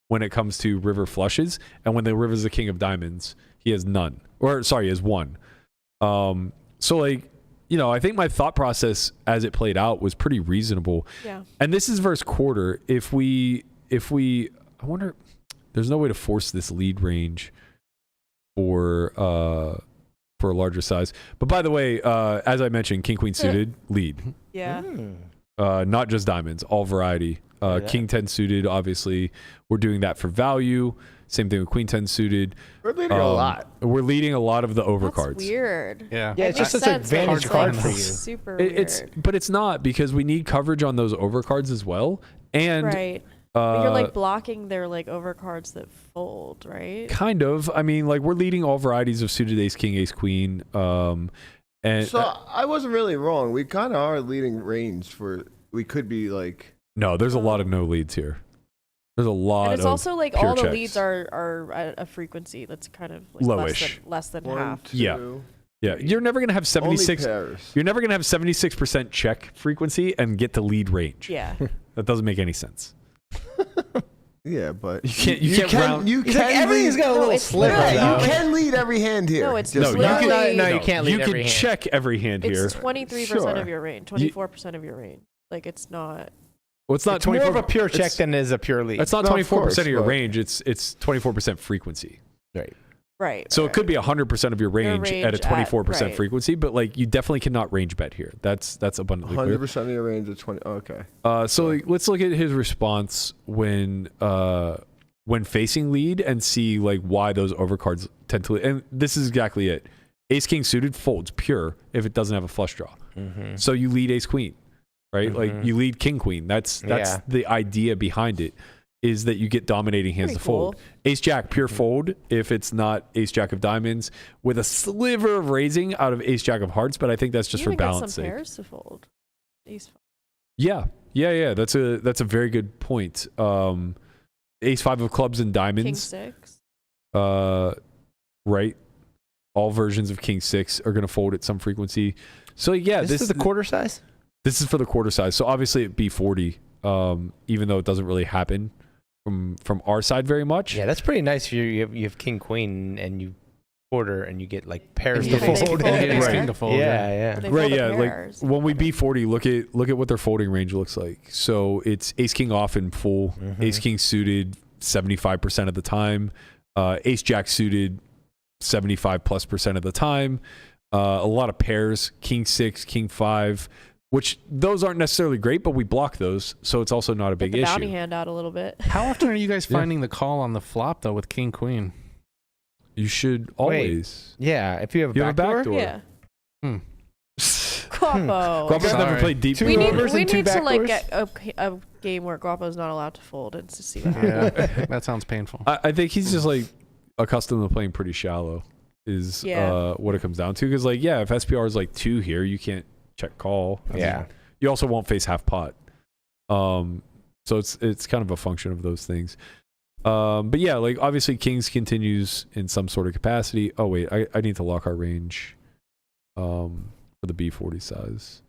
when it comes to river flushes. And when the river's the king of diamonds, he has none. Or sorry, he has 1. So like, I think my thought process as it played out was pretty reasonable. Yeah. And this is versus quarter. If we I wonder, there's no way to force this lead range for a larger size. But by the way, as I mentioned, king queen suited lead. Yeah. Not just diamonds, all variety. King 10 suited, obviously, we're doing that for value. Same thing with queen 10 suited. We're leading a lot. We're leading a lot of the overcards. That's weird. Yeah. Yeah, it's just such an advantage card for you. Super weird. But it's not, because we need coverage on those overcards as well. And right. But you're like blocking their like overcards that fold, right? Kind of. I mean, like, we're leading all varieties of suited ace king, ace queen. And so I wasn't really wrong. We kind of are leading range for. We could be like. No, there's a lot of no leads here. There's a lot. And it's of also like pure all the checks. leads are at a frequency that's kind of like lowish, less than 1, half. 2, Yeah, you're never gonna have 76. pairs. You're never gonna have 76% check frequency and get to lead range. Yeah. That doesn't make any sense. Yeah, but You can't round. You He's can like, everything's lead, got a little it's sliver. not. you though. can lead every hand here. No, it's Just No, not- you literally- No, you can't lead You every can hand. check every hand here. It's 23% Sure. of your range, 24% of your range. Like it's not. Well, it's not It's more 24. of a pure check it's- than it is a pure lead. It's not No, of 24% of your course, but- range. It's 24% frequency. Right. Right. So it could be 100% of your range at a range 24% right. frequency, but like you definitely cannot range bet here. That's abundantly clear. 100% of your range of 20. Okay. So like, let's look at his response when facing lead and see like why those overcards tend to. And this is exactly it. Ace king suited folds pure if it doesn't have a flush draw. Mm-hmm. So you lead ace queen, right? Like you lead king queen. That's Yeah. the idea behind it, is that you get dominating hands Pretty to fold. cool. Ace jack pure fold if it's not ace jack of diamonds, with a sliver of raising out of ace jack of hearts. But I think that's just you for even get balance some sake. pairs to fold. Ace. Yeah. That's a very good point. Ace 5 of clubs and King diamonds. 6. Right. All versions of king 6 are going to fold at some frequency. So yeah, This is the quarter size? This is for the quarter size. So obviously at B40, even though it doesn't really happen from our side very much. Yeah, that's pretty nice. You have king queen and you quarter and you get like pairs Yeah, to they fold. fold Yeah, it. ace Right. king to fold. Yeah. They Right, fold the yeah. pairs. Like when we B40, look at what their folding range looks like. So it's ace king off in full, ace king suited 75% of the time, ace jack suited 75+% of the time, a lot of pairs, king 6, king 5, which those aren't necessarily great, but we block those, so it's also not a big Get the bounty issue. hand out a little bit. How often are you guys finding the call on the flop though with king queen? You should always. Yeah, if you have You a have a backdoor. backdoor. Yeah. Guapo. Guapo's never Sorry. played deep. Two We overs need and two to like backdoors? get a game where Guapo's not allowed to fold and to see what happens. Yeah, that sounds painful. I think he's just like accustomed to playing pretty shallow is Yeah. what it comes down to. Because like, yeah, if SPR is like 2 here, you can't check call. I Yeah. mean, you also won't face half pot. So it's kind of a function of those things. But yeah, like obviously Kings continues in some sort of capacity. Oh wait, I need to lock our range for the B40 size.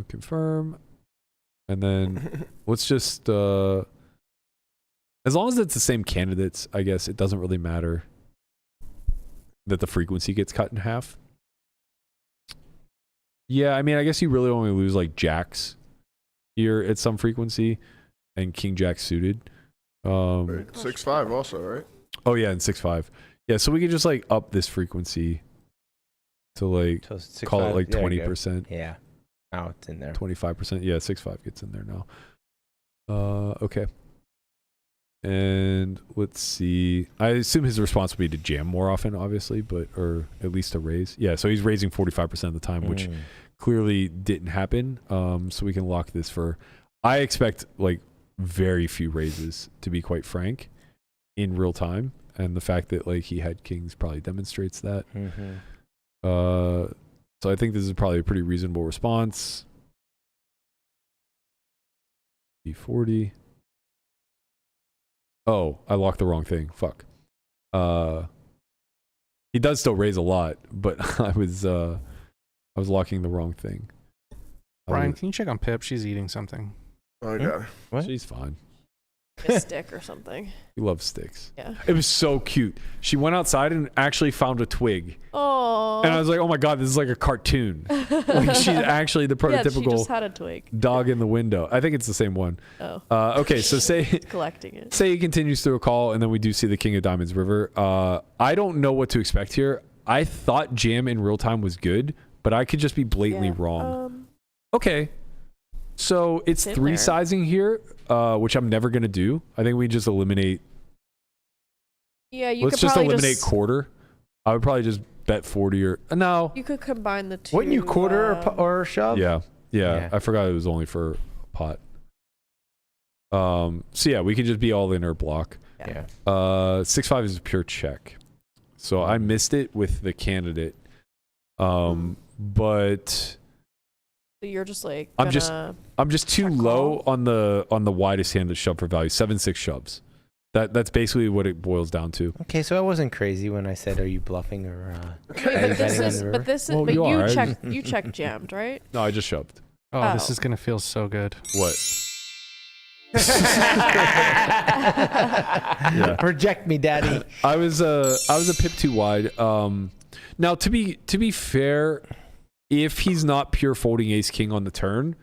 Confirm. And then let's just as long as it's the same candidates, I guess it doesn't really matter that the frequency gets cut in half. Yeah, I mean, I guess you really only lose like jacks here at some frequency and king jack suited. Right. 6-5 also, right? Oh yeah, and 6-5. Yeah, so we could just like up this frequency to like So it's call it 6-5. like There you go. 20%, Yeah. Now it's in there. 25%. Yeah, 6-5 gets in there now. Okay. And let's see. I assume his response would be to jam more often, obviously, or at least to raise. Yeah, so he's raising 45% of the time, which clearly didn't happen. So we can lock this for. I expect like very few raises, to be quite frank, in real time, and the fact that like he had kings probably demonstrates that. So I think this is probably a pretty reasonable response. E40. Oh, I locked the wrong thing. Fuck. He does still raise a lot, but I was locking the wrong thing. Brian, can you check on Pip? She's eating something. Oh god. What? She's fine. A stick or something. He loves sticks. Yeah. It was so cute. She went outside and actually found a twig. Oh. And I was like, oh my God, this is like a cartoon. Like she's actually the Yeah, she prototypical just had a twig. dog in the window. I think it's the same one. Oh. Okay, so say Collecting it. say he continues through a call and then we do see the King of Diamonds river. I don't know what to expect here. I thought jam in real time was good, but I could just be blatantly wrong. Okay. So it's in three there. sizing here, which I'm never going to do. I think we just eliminate. Yeah, you Let's could just probably eliminate quarter. I would probably just bet 40 or no. You could combine the two. Wouldn't you quarter or shove? Yeah. Yeah. I forgot it was only for a pot. So yeah, we could just be all in our block. Yeah. 6-5 is a pure check. So I missed it with the candidate. But So you're just like I'm just too check low on the widest hand to shove for value. 7-6 shoves. That's basically what it boils down to. Okay, so I wasn't crazy when I said, "Are you bluffing or?" Wait, but this is. Well, but you are. you checked jammed, right? No, I just shoved. Oh, this Oh. is gonna feel so good. What? Reject me, daddy. I was a pip too wide. Now to be fair, if he's not pure folding ace king on the turn,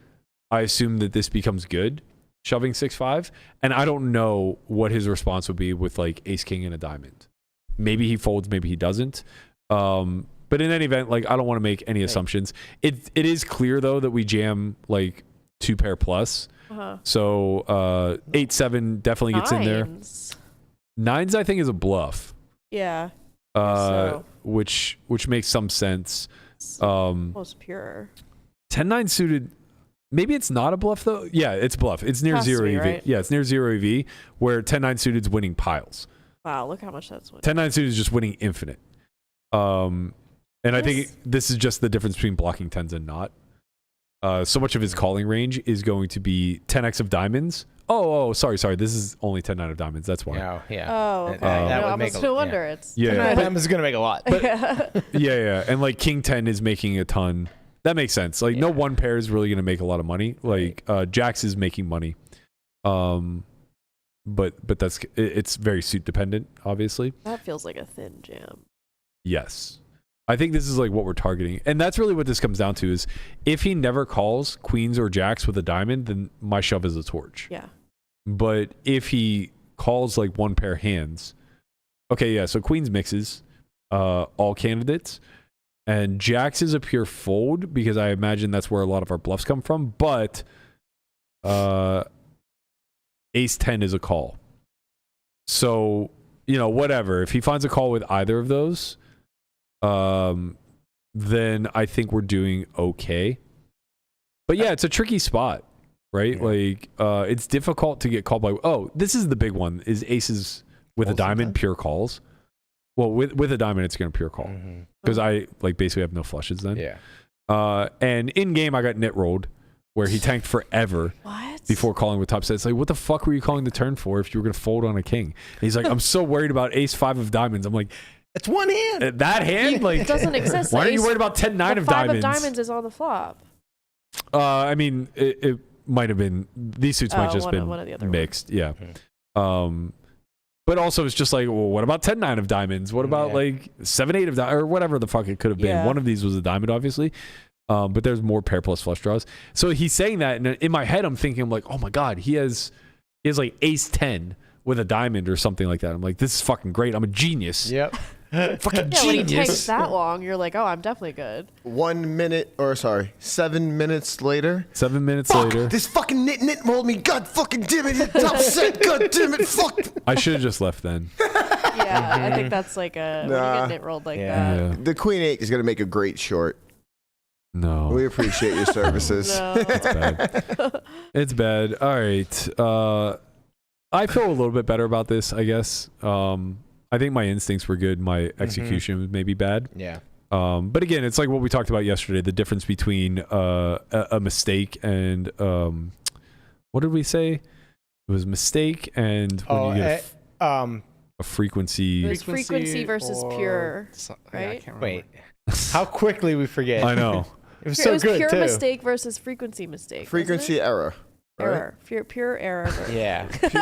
I assume that this becomes good, shoving 6-5, and I don't know what his response would be with like ace king and a diamond. Maybe he folds, maybe he doesn't. But in any event, like I don't want to make any assumptions. It is clear though that we jam like 2 pair plus. So 8-7 definitely gets in there. Nines I think is a bluff. Yeah. So. Which makes some sense. Most pure. 10-9 suited. Maybe it's not a bluff though. Yeah, it's bluff. It's near Has to zero be, EV. right? Yeah, it's near zero EV where 10-9 suited is winning piles. Wow, look how much that's winning. 10-9 suited is just winning infinite. And I think this is just the difference between blocking tens and not. So much of his calling range is going to be 10x of diamonds. Oh, sorry. This is only 10-9 of diamonds. That's why. Yeah. Oh, okay. That No, would I make was a- no wonder it's. Yeah. That is going to make a lot. Yeah. And like king 10 is making a ton. That makes sense. Like no one pair is really going to make a lot of money. Like Jax is making money. But it's very suit dependent, obviously. That feels like a thin jam. Yes. I think this is like what we're targeting. And that's really what this comes down to is if he never calls queens or jacks with a diamond, then my shove is a torch. Yeah. But if he calls like one pair hands, okay, yeah, so queens mixes all candidates. And jacks is a pure fold because I imagine that's where a lot of our bluffs come from. But ace 10 is a call. So, whatever. If he finds a call with either of those, then I think we're doing okay. But yeah, it's a tricky spot, right? Yeah. Like, it's difficult to get called by. Oh, this is the big one: is aces with a diamond sometimes. pure calls. Well, with a diamond, it's going to pure call because I like basically have no flushes then. Yeah. And in game, I got net rolled where he tanked forever. What? Before calling with top sets. Like, what the fuck were you calling the turn for if you were going to fold on a king? And he's like, I'm so worried about ace 5 of diamonds. I'm like, It's one hand. that hand? Like, It doesn't exist. why are Ace- you worried about 10-9 the of 5 diamonds? of diamonds is on the flop. I mean, it might have been, these suits might just been one of the other mixed. Yeah. But also it's just like, well, what about 10-9 of diamonds? What about like 7-8 of diamonds or whatever the fuck it could have been? Yeah. One of these was a diamond, obviously. But there's more pair plus flush draws. So he's saying that, and in my head, I'm thinking, like, oh my God, he has like ace 10 with a diamond or something like that. I'm like, this is fucking great. I'm a genius. Yep. Fucking Yeah, when he takes genius. that long, you're like, oh, I'm definitely good. 7 minutes later. 7 minutes Fuck! later. This fucking nit rolled me. God fucking damn it! Top set. God damn it! Fuck! I should have just left then. Yeah, I think that's like when you Nah. get knit rolled like Yeah. that. Yeah. The Queen 8 is gonna make a great short. No. We appreciate your services. No. It's bad. It's bad. All right. I feel a little bit better about this, I guess. I think my instincts were good. My execution was maybe bad. Yeah. But again, it's like what we talked about yesterday, the difference between a mistake and what did we say? It was mistake and when you get a frequency. It was frequency versus pure, Yeah, I right? can't remember. Wait, how quickly we forget. I know. It was It so was good pure too. mistake versus frequency mistake. wasn't Frequency it? error. Right? Error. Pure error. Yeah. Pure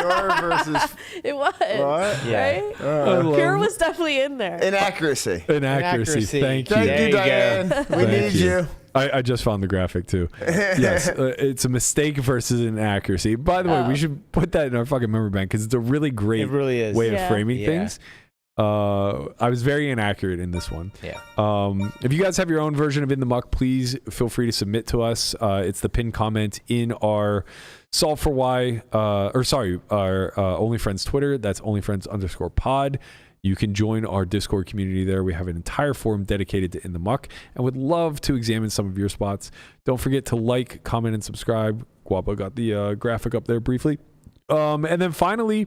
versus It was. what? Yeah. Right? Pure was definitely in there. Inaccuracy. Inaccuracy. Thank you. Thank There you, you go. Diane. We Thank need you. I just found the graphic too. Yes, it's a mistake versus an accuracy. By the way, we should put that in our fucking memory bank because it's a really great It really is. way of Yeah. framing Yeah. things. I was very inaccurate in this one. Yeah. If you guys have your own version of In the Muck, please feel free to submit to us. It's the pinned comment in our Solve for Why, our OnlyFriends Twitter. That's OnlyFriends_pod. You can join our Discord community there. We have an entire forum dedicated to In the Muck and would love to examine some of your spots. Don't forget to like, comment, and subscribe. Guapo got the graphic up there briefly. And then finally,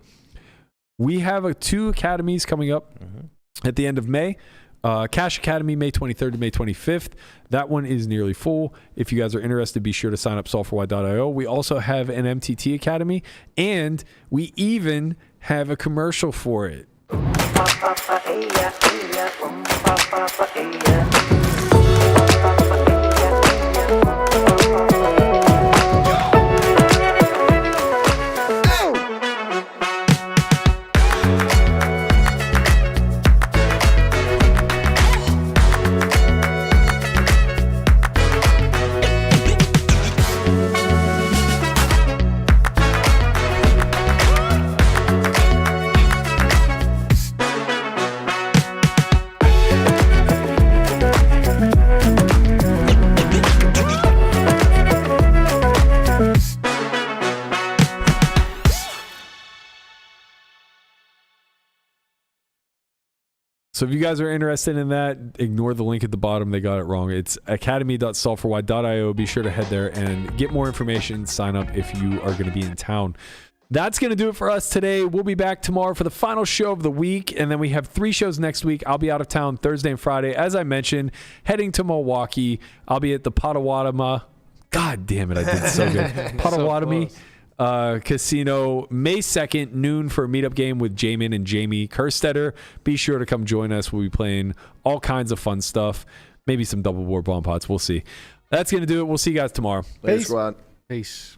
we have 2 academies coming up at the end of May. Cash Academy, May 23rd to May 25th. That one is nearly full. If you guys are interested, be sure to sign up solveforwhy.io. We also have an MTT Academy, and we even have a commercial for it. So if you guys are interested in that, ignore the link at the bottom. They got it wrong. It's academy.solveforwhy.io. Be sure to head there and get more information. Sign up if you are going to be in town. That's going to do it for us today. We'll be back tomorrow for the final show of the week, and then we have 3 shows next week. I'll be out of town Thursday and Friday. As I mentioned, heading to Milwaukee. I'll be at the Potawatomi. God damn it, I did so good. Potawatomi. Casino, May 2nd, noon for a meetup game with Jamin and Jamie Kerstetter. Be sure to come join us. We'll be playing all kinds of fun stuff. Maybe some double board bomb pots. We'll see. That's going to do it. We'll see you guys tomorrow. Later, squad. Peace.